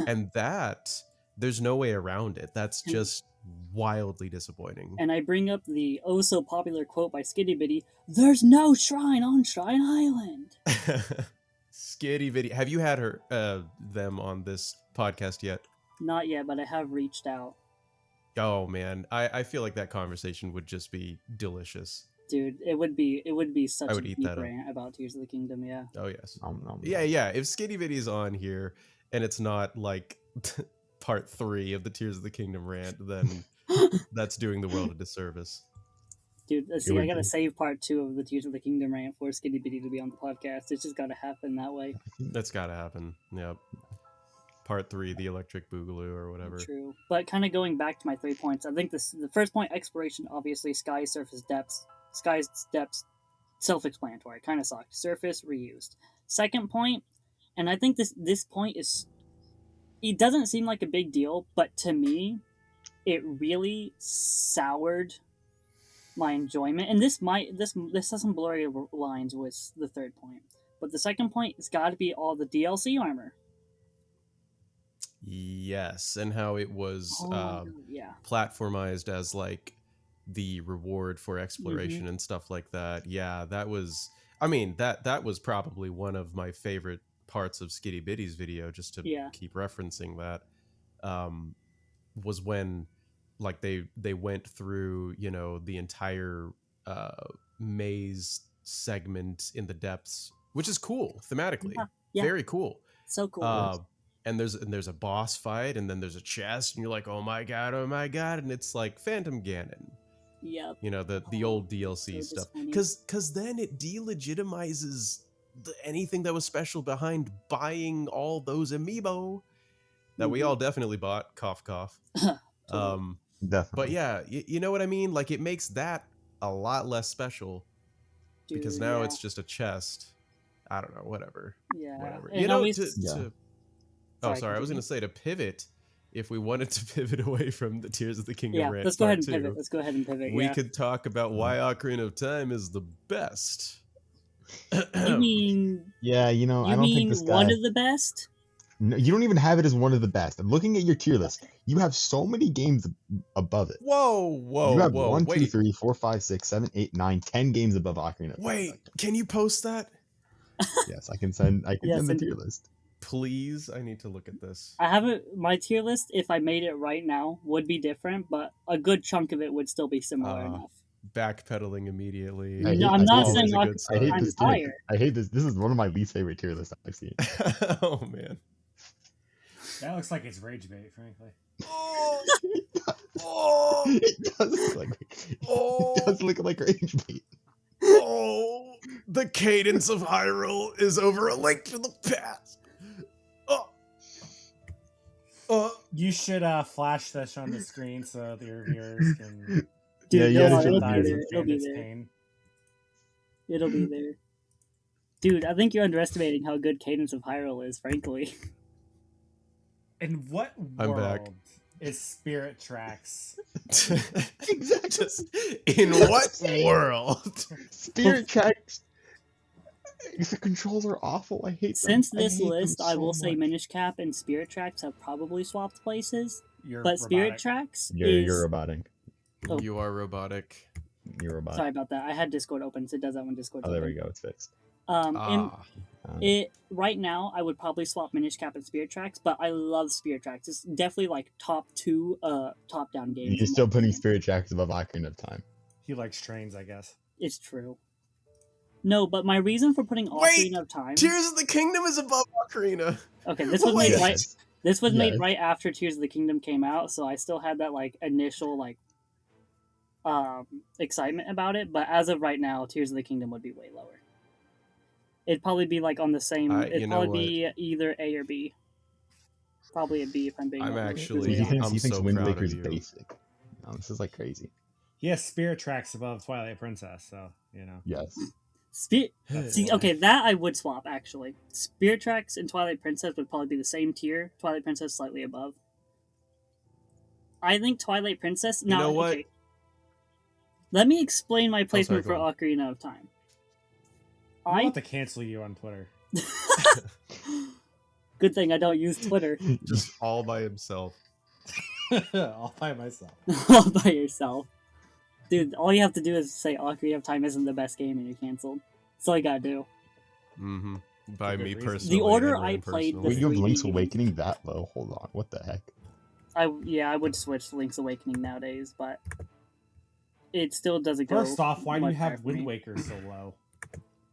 [SPEAKER 4] And that, there's no way around it. That's just wildly disappointing.
[SPEAKER 3] And I bring up the oh so popular quote by Skitty Bitty, "There's no shrine on Shrine Island."
[SPEAKER 4] Skitty Bitty. Have you had them on this podcast yet?
[SPEAKER 3] Not yet, but I have reached out.
[SPEAKER 4] Oh man, I feel like that conversation would just be delicious.
[SPEAKER 3] Dude, it would be such
[SPEAKER 4] I
[SPEAKER 3] a
[SPEAKER 4] would eat
[SPEAKER 3] deep
[SPEAKER 4] that up.
[SPEAKER 3] rant about Tears of the Kingdom, yeah.
[SPEAKER 4] Oh yes.
[SPEAKER 2] Nom.
[SPEAKER 4] Yeah. If Skitty Bitty's on here and it's not like part 3 of the Tears of the Kingdom rant, then that's doing the world a disservice.
[SPEAKER 3] Dude, see,
[SPEAKER 2] would
[SPEAKER 3] I gotta
[SPEAKER 2] be.
[SPEAKER 3] save part 2 of the Tears of the Kingdom rant for Skitty Bitty to be on the podcast. It's just gotta happen that way.
[SPEAKER 4] That's gotta happen. Yep. Part 3, the Electric Boogaloo or whatever.
[SPEAKER 3] True. But kind of going back to my 3 points, I think the first point, exploration, obviously, sky, surface, depths. Sky's depths, self-explanatory, kind of sucked. Surface, reused. Second point, and I think this point is, it doesn't seem like a big deal, but to me, it really soured my enjoyment. And this has some blurry lines with the third point. But the second point has got to be all the DLC armor.
[SPEAKER 4] Yes, and how it was
[SPEAKER 3] Yeah.
[SPEAKER 4] platformized as like the reward for exploration and stuff like that. Yeah, that was. I mean, that was probably one of my favorite parts of Skitty Bitty's video. Just to keep referencing that, was when like they went through the entire maze segment in the depths, which is cool thematically.
[SPEAKER 3] Yeah.
[SPEAKER 4] Very cool.
[SPEAKER 3] So cool.
[SPEAKER 4] And there's a boss fight, and then there's a chest, and you're like, oh my god, and it's like Phantom Ganon.
[SPEAKER 3] Yep.
[SPEAKER 4] The old DLC
[SPEAKER 3] so
[SPEAKER 4] stuff, because then it delegitimizes anything that was special behind buying all those amiibo that we all definitely bought. Cough cough.
[SPEAKER 3] Totally.
[SPEAKER 2] Definitely.
[SPEAKER 4] But yeah, you know what I mean. Like it makes that a lot less special.
[SPEAKER 3] Dude,
[SPEAKER 4] because now it's just a chest. I don't know, whatever.
[SPEAKER 3] Yeah.
[SPEAKER 4] Whatever.
[SPEAKER 3] And
[SPEAKER 4] You know,
[SPEAKER 3] Sorry,
[SPEAKER 4] I was going to say to pivot, if we wanted to pivot away from the Tears of the Kingdom rant,
[SPEAKER 3] let's go ahead and pivot. Let's go ahead and pivot.
[SPEAKER 4] We could talk about why Ocarina of Time is the best.
[SPEAKER 3] You mean?
[SPEAKER 2] Yeah, I don't think this guy.
[SPEAKER 3] One of the best?
[SPEAKER 2] No, you don't even have it as one of the best. I'm looking at your tier list. You have so many games above it.
[SPEAKER 4] Whoa!
[SPEAKER 2] You have
[SPEAKER 4] whoa!
[SPEAKER 2] 1,
[SPEAKER 4] wait.
[SPEAKER 2] 2, 3, 4, 5, 6, 7, 8, 9, 10 games above Ocarina of Time.
[SPEAKER 4] Wait, can you post that?
[SPEAKER 2] Yes, I can send the tier list.
[SPEAKER 4] Please, I need to look at this.
[SPEAKER 3] I have it. My tier list, if I made it right now, would be different, but a good chunk of it would still be similar enough.
[SPEAKER 4] Backpedaling immediately.
[SPEAKER 3] No, I'm not saying
[SPEAKER 2] I hate
[SPEAKER 3] I'm
[SPEAKER 2] this.
[SPEAKER 3] tired.
[SPEAKER 2] I hate this. This is one of my least favorite tier lists I've seen.
[SPEAKER 4] Oh man,
[SPEAKER 1] that looks like it's rage bait, frankly.
[SPEAKER 2] It does look like rage bait.
[SPEAKER 4] Oh, the cadence of Hyrule is over a link to the past.
[SPEAKER 1] You should flash this on the screen so the reviewers can.
[SPEAKER 3] Dude,
[SPEAKER 2] yeah,
[SPEAKER 3] it'll
[SPEAKER 1] sympathize
[SPEAKER 3] be there.
[SPEAKER 1] with
[SPEAKER 3] It'll be
[SPEAKER 1] Bandit's
[SPEAKER 3] there.
[SPEAKER 1] pain.
[SPEAKER 3] It'll be there. Dude, I think you're underestimating how good Cadence of Hyrule is, frankly.
[SPEAKER 1] In what
[SPEAKER 4] I'm
[SPEAKER 1] world
[SPEAKER 4] back.
[SPEAKER 1] is Spirit Tracks?
[SPEAKER 4] Just in what world?
[SPEAKER 2] Spirit Tracks. The controls are awful. I hate them.
[SPEAKER 3] Since this
[SPEAKER 2] hate them
[SPEAKER 3] list, I
[SPEAKER 2] so
[SPEAKER 3] will say
[SPEAKER 2] much.
[SPEAKER 3] Minish Cap and Spirit Tracks have probably swapped places.
[SPEAKER 1] You're
[SPEAKER 3] But Spirit
[SPEAKER 1] robotic.
[SPEAKER 3] Tracks
[SPEAKER 2] You're
[SPEAKER 3] is...
[SPEAKER 2] robotic.
[SPEAKER 3] Oh.
[SPEAKER 4] You are robotic.
[SPEAKER 2] You're robotic.
[SPEAKER 3] Sorry about that. I had Discord open, so it does that when Discord's
[SPEAKER 2] Oh, there
[SPEAKER 3] open.
[SPEAKER 2] we go. It's fixed.
[SPEAKER 3] Right now, I would probably swap Minish Cap and Spirit Tracks, but I love Spirit Tracks. It's definitely like top 2 top-down games.
[SPEAKER 2] You're still putting Spirit Tracks above Ocarina of Time.
[SPEAKER 1] He likes trains, I guess.
[SPEAKER 3] It's true. No, but my reason for putting
[SPEAKER 4] Wait!
[SPEAKER 3] Ocarina of Time.
[SPEAKER 4] Tears of the Kingdom is above Ocarina.
[SPEAKER 3] Okay, this was made
[SPEAKER 4] Wait.
[SPEAKER 3] right. This was made
[SPEAKER 2] Yes.
[SPEAKER 3] right after Tears of the Kingdom came out, so I still had that like initial like excitement about it. But as of right now, Tears of the Kingdom would be way lower. It'd probably be like on the same. It'd
[SPEAKER 4] you know
[SPEAKER 3] probably be either A or B. Probably a B if I'm being.
[SPEAKER 4] I'm
[SPEAKER 3] honest,
[SPEAKER 4] actually-
[SPEAKER 3] because,
[SPEAKER 2] He
[SPEAKER 3] yeah.
[SPEAKER 2] thinks
[SPEAKER 4] so
[SPEAKER 2] Wind
[SPEAKER 4] proud of
[SPEAKER 2] Waker's
[SPEAKER 4] you.
[SPEAKER 2] basic. No, this is like crazy.
[SPEAKER 1] He has spirit tracks above Twilight Princess, so you know.
[SPEAKER 2] Yes.
[SPEAKER 1] That's
[SPEAKER 3] See,
[SPEAKER 1] why.
[SPEAKER 3] okay, that I would swap actually. Spirit Tracks and Twilight Princess would probably be the same tier. Twilight Princess slightly above. I think Twilight Princess. Now,
[SPEAKER 4] know what?
[SPEAKER 3] Okay, let me explain my
[SPEAKER 4] sorry,
[SPEAKER 3] placement
[SPEAKER 4] go
[SPEAKER 3] for
[SPEAKER 4] on.
[SPEAKER 3] Ocarina of Time.
[SPEAKER 1] I
[SPEAKER 3] I
[SPEAKER 1] want to cancel you on Twitter.
[SPEAKER 3] Good thing I don't use Twitter
[SPEAKER 4] Just all by himself.
[SPEAKER 1] All by myself.
[SPEAKER 3] all by yourself. Dude, all you have to do is say Ocarina of Time isn't the best game and you're canceled. That's all you gotta do.
[SPEAKER 4] Mm-hmm. By
[SPEAKER 1] For good
[SPEAKER 4] me
[SPEAKER 1] reason.
[SPEAKER 4] personally.
[SPEAKER 3] The order
[SPEAKER 4] and
[SPEAKER 3] I
[SPEAKER 4] Ren
[SPEAKER 3] played
[SPEAKER 4] personally.
[SPEAKER 2] Wait, you have
[SPEAKER 3] 3D
[SPEAKER 2] Link's
[SPEAKER 3] game.
[SPEAKER 2] Awakening that low? Hold on. What the heck?
[SPEAKER 3] I would switch to Link's Awakening nowadays, but it still doesn't go.
[SPEAKER 1] First off, why do you
[SPEAKER 3] much higher
[SPEAKER 1] have
[SPEAKER 3] for me.
[SPEAKER 1] Wind Waker so low?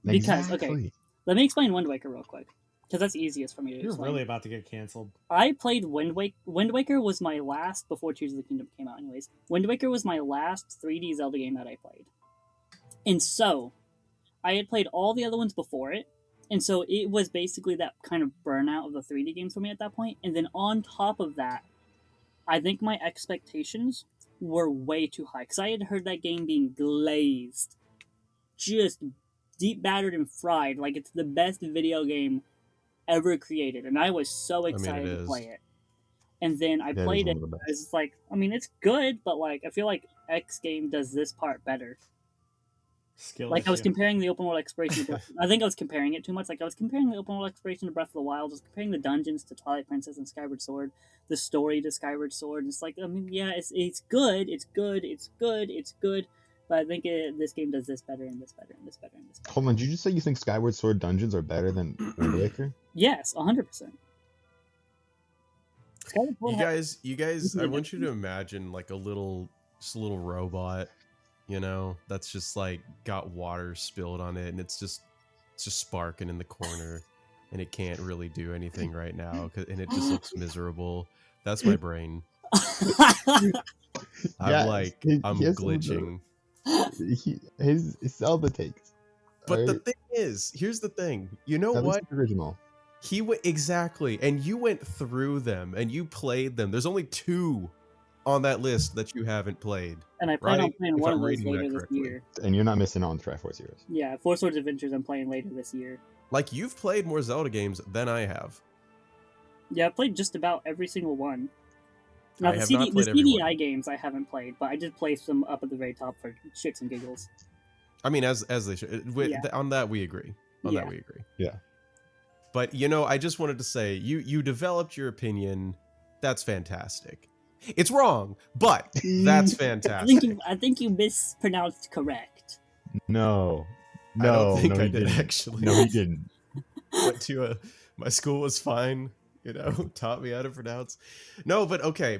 [SPEAKER 3] Because, okay,
[SPEAKER 2] Exactly.
[SPEAKER 3] Let me explain Wind Waker real quick, because that's easiest for me to
[SPEAKER 1] You're
[SPEAKER 3] explain.
[SPEAKER 1] really about to get canceled.
[SPEAKER 3] I played Wind Waker. Wind Waker was my last before Tears of the Kingdom came out. Anyways, Wind Waker was my last 3D Zelda game that I played, and so I had played all the other ones before it, and so it was basically that kind of burnout of the 3D games for me at that point. And then on top of that, I think my expectations were way too high because I had heard that game being glazed, just deep battered and fried, like it's the best video game ever created, and I was so excited to
[SPEAKER 4] is.
[SPEAKER 3] play it. And then I
[SPEAKER 2] That is
[SPEAKER 3] played
[SPEAKER 2] one
[SPEAKER 3] it.
[SPEAKER 2] of the
[SPEAKER 3] I was just like, I mean, it's good, but like I feel like X game does this part better.
[SPEAKER 1] Skill
[SPEAKER 3] Like I was
[SPEAKER 1] issue.
[SPEAKER 3] comparing the open world exploration. I think I was comparing it too much. Like I was comparing the open world exploration to Breath of the Wild. I was comparing the dungeons to Twilight Princess and Skyward Sword, the story to Skyward Sword. It's like, I mean, yeah, it's good, it's good, it's good, it's good. But I think this game does this better and this better and this better and this better.
[SPEAKER 2] Hold on. Did you just say you think Skyward Sword dungeons are better than Wind Waker?
[SPEAKER 3] Yes, 100%.
[SPEAKER 4] You guys, I want you to imagine like just a little robot, you know, that's just like got water spilled on it, and it's just sparking in the corner, and it can't really do anything right now, and it just looks miserable. That's my brain. I'm
[SPEAKER 2] Yes,
[SPEAKER 4] I'm
[SPEAKER 2] he has some of
[SPEAKER 4] glitching.
[SPEAKER 2] His Zelda takes.
[SPEAKER 4] But the
[SPEAKER 2] Alright?
[SPEAKER 4] thing is, here's the thing. You know
[SPEAKER 2] At least
[SPEAKER 4] what?
[SPEAKER 2] the original.
[SPEAKER 4] He went exactly, and you went through them and you played them. There's only 2 on that list that you haven't played.
[SPEAKER 3] And I plan on
[SPEAKER 4] Right?
[SPEAKER 3] playing
[SPEAKER 4] If
[SPEAKER 3] one
[SPEAKER 4] I'm
[SPEAKER 3] of those
[SPEAKER 4] reading that
[SPEAKER 3] later this
[SPEAKER 4] correctly.
[SPEAKER 3] year.
[SPEAKER 2] And you're not missing out on Triforce Heroes.
[SPEAKER 3] Yeah, Four Swords Adventures I'm playing later this year.
[SPEAKER 4] Like, you've played more Zelda games than I have.
[SPEAKER 3] Yeah, I've played just about every single one. Now,
[SPEAKER 4] I have not played
[SPEAKER 3] the
[SPEAKER 4] every
[SPEAKER 3] CDI
[SPEAKER 4] one.
[SPEAKER 3] games I haven't played, but I did play some up at the very top for shits and giggles.
[SPEAKER 4] I mean, as they should.
[SPEAKER 3] Yeah.
[SPEAKER 4] On that we agree. On
[SPEAKER 3] Yeah.
[SPEAKER 4] that we agree.
[SPEAKER 2] Yeah.
[SPEAKER 4] But you know, I just wanted to say, you developed your opinion. That's fantastic. It's wrong, but that's fantastic.
[SPEAKER 3] I think you mispronounced correct.
[SPEAKER 2] No.
[SPEAKER 4] I don't think
[SPEAKER 2] no,
[SPEAKER 4] I
[SPEAKER 2] he
[SPEAKER 4] did
[SPEAKER 2] didn't.
[SPEAKER 4] actually.
[SPEAKER 2] No, he didn't.
[SPEAKER 4] Went to my school was fine, you know, taught me how to pronounce. No, but okay.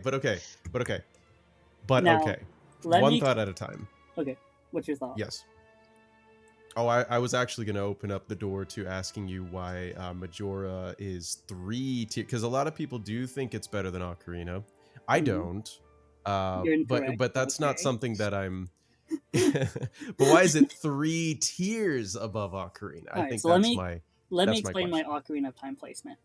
[SPEAKER 3] Now,
[SPEAKER 4] Okay.
[SPEAKER 3] Let
[SPEAKER 4] One
[SPEAKER 3] me.
[SPEAKER 4] thought at a time.
[SPEAKER 3] Okay, what's your thought?
[SPEAKER 4] Yes. Oh, I was actually going to open up the door to asking you why Majora is 3 tier, because a lot of people do think it's better than Ocarina. I
[SPEAKER 3] Mhm.
[SPEAKER 4] don't.
[SPEAKER 3] You're incorrect,
[SPEAKER 4] But that's not
[SPEAKER 3] okay.
[SPEAKER 4] something that I'm. But why is it 3 tiers above Ocarina? I
[SPEAKER 3] Alright,
[SPEAKER 4] think
[SPEAKER 3] so
[SPEAKER 4] that's
[SPEAKER 3] let me
[SPEAKER 4] my.
[SPEAKER 3] Let me
[SPEAKER 4] That's my
[SPEAKER 3] explain my
[SPEAKER 4] question.
[SPEAKER 3] Ocarina of Time placement.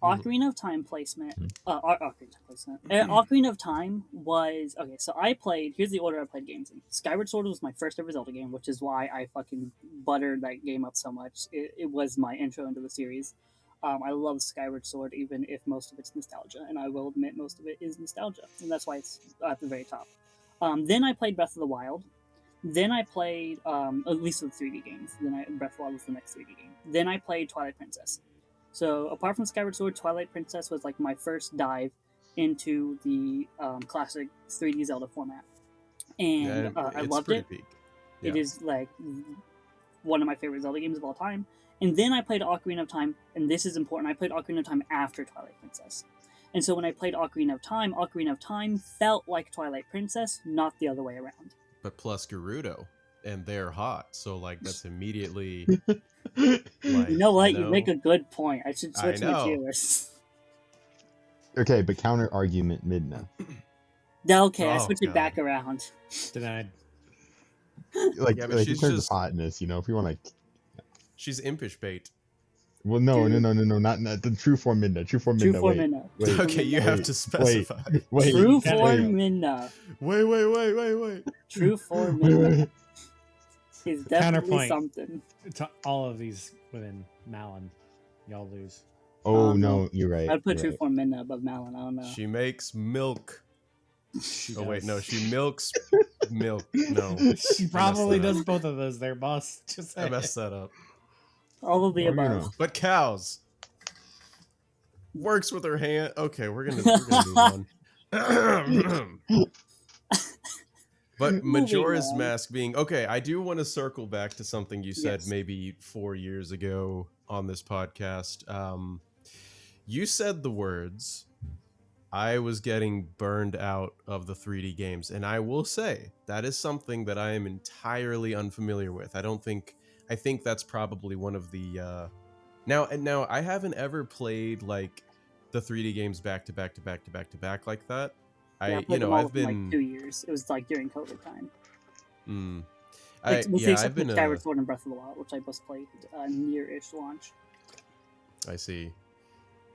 [SPEAKER 4] Mhm.
[SPEAKER 3] Ocarina of Time placement.
[SPEAKER 2] Mhm.
[SPEAKER 3] Ocarina of Time placement. Ocarina of Time was okay. So I played. Here's the order I played games in. Skyward Sword was my first ever Zelda game, which is why I fucking buttered that game up so much. It was my intro into the series. I love Skyward Sword, even if most of it's nostalgia, and I will admit most of it is nostalgia, and that's why it's at the very top. Then I played Breath of the Wild. Then I played, at least with 3D games. Breath of the Wild was the next 3D game. Then I played Twilight Princess. So apart from Skyward Sword, Twilight Princess was like my first dive into the classic 3D Zelda format, and I
[SPEAKER 4] it's
[SPEAKER 3] loved
[SPEAKER 4] pretty
[SPEAKER 3] it.
[SPEAKER 4] peak.
[SPEAKER 3] It
[SPEAKER 4] Yeah.
[SPEAKER 3] is like one of my favorite Zelda games of all time. And then I played Ocarina of Time, and this is important. I played Ocarina of Time after Twilight Princess. And so when I played Ocarina of Time felt like Twilight Princess, not the other way around.
[SPEAKER 4] but plus Gerudo, and they're hot. So like that's immediately
[SPEAKER 3] You
[SPEAKER 4] like
[SPEAKER 3] know what? You make a good point. I should
[SPEAKER 4] I
[SPEAKER 3] switch my tier
[SPEAKER 4] know.
[SPEAKER 3] list.
[SPEAKER 2] Okay, but counter argument Midna.
[SPEAKER 3] Yeah, okay, I
[SPEAKER 4] Oh,
[SPEAKER 3] switch it
[SPEAKER 4] God.
[SPEAKER 3] back around.
[SPEAKER 1] Denied.
[SPEAKER 2] Like,
[SPEAKER 4] Yeah, but
[SPEAKER 2] in
[SPEAKER 4] she's
[SPEAKER 2] terms
[SPEAKER 4] just-
[SPEAKER 2] of hotness, you know, if we want to.
[SPEAKER 4] She's impish bait.
[SPEAKER 2] Well, no,
[SPEAKER 3] Dude.
[SPEAKER 2] not the true form Midna. True form
[SPEAKER 3] True
[SPEAKER 2] Midna.
[SPEAKER 3] form
[SPEAKER 2] Wait,
[SPEAKER 3] Midna.
[SPEAKER 2] wait,
[SPEAKER 4] Okay, you have to specify.
[SPEAKER 2] wait.
[SPEAKER 3] True
[SPEAKER 1] Gotta
[SPEAKER 3] form
[SPEAKER 1] go.
[SPEAKER 3] Midna.
[SPEAKER 4] Wait.
[SPEAKER 3] True form Midna is definitely
[SPEAKER 1] Counterpoint.
[SPEAKER 3] something.
[SPEAKER 1] To all of these women, Malin, y'all lose.
[SPEAKER 2] Oh
[SPEAKER 3] No.
[SPEAKER 2] no, you're right.
[SPEAKER 3] I'd put
[SPEAKER 2] you're
[SPEAKER 3] True
[SPEAKER 2] right.
[SPEAKER 3] form Midna above Malin. I don't know.
[SPEAKER 4] She makes milk.
[SPEAKER 1] She
[SPEAKER 4] Oh wait,
[SPEAKER 1] does.
[SPEAKER 4] no, she milks milk. No,
[SPEAKER 1] She probably does both of those there, boss. Just
[SPEAKER 4] I
[SPEAKER 1] saying.
[SPEAKER 4] messed that up.
[SPEAKER 3] All of the
[SPEAKER 2] Well, you
[SPEAKER 3] above.
[SPEAKER 2] know.
[SPEAKER 4] But cows works with her hand. Okay, we're gonna move on. But
[SPEAKER 3] Moving
[SPEAKER 4] Majora's
[SPEAKER 3] on.
[SPEAKER 4] Mask being okay, I do want to circle back to something you said
[SPEAKER 3] Yes.
[SPEAKER 4] maybe 4 years ago on this podcast. You said the words, I was getting burned out of the 3D games, and I will say that is something that I am entirely unfamiliar with. I think that's probably one of the now I haven't ever played like the 3D games back to back like that.
[SPEAKER 3] Yeah, I played them all in like 2 years. It was like during COVID time. With the exception
[SPEAKER 4] I've been
[SPEAKER 3] of Skyward Sword and Breath of the Wild, which I both played near-ish launch.
[SPEAKER 4] I see.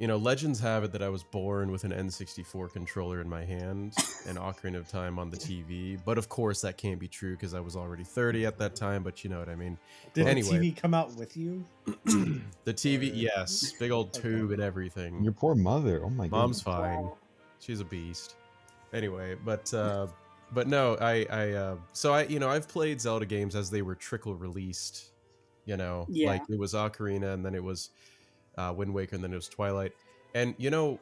[SPEAKER 4] You know, legends have it that I was born with an N64 controller in my hand and Ocarina of Time on the TV. But of course, that can't be true because I was already 30 at that time. But you know what I mean.
[SPEAKER 1] Did
[SPEAKER 4] Anyway.
[SPEAKER 1] the TV come out with you?
[SPEAKER 4] The TV, yes, big old tube and everything.
[SPEAKER 2] Your poor mother. Oh my god.
[SPEAKER 4] Mom's fine.
[SPEAKER 3] Wow.
[SPEAKER 4] She's a beast. Anyway, but no, I've played Zelda games as they were trickle released. You know,
[SPEAKER 3] Yeah.
[SPEAKER 4] like it was Ocarina, and then it was Wind Waker, and then it was Twilight. And you know,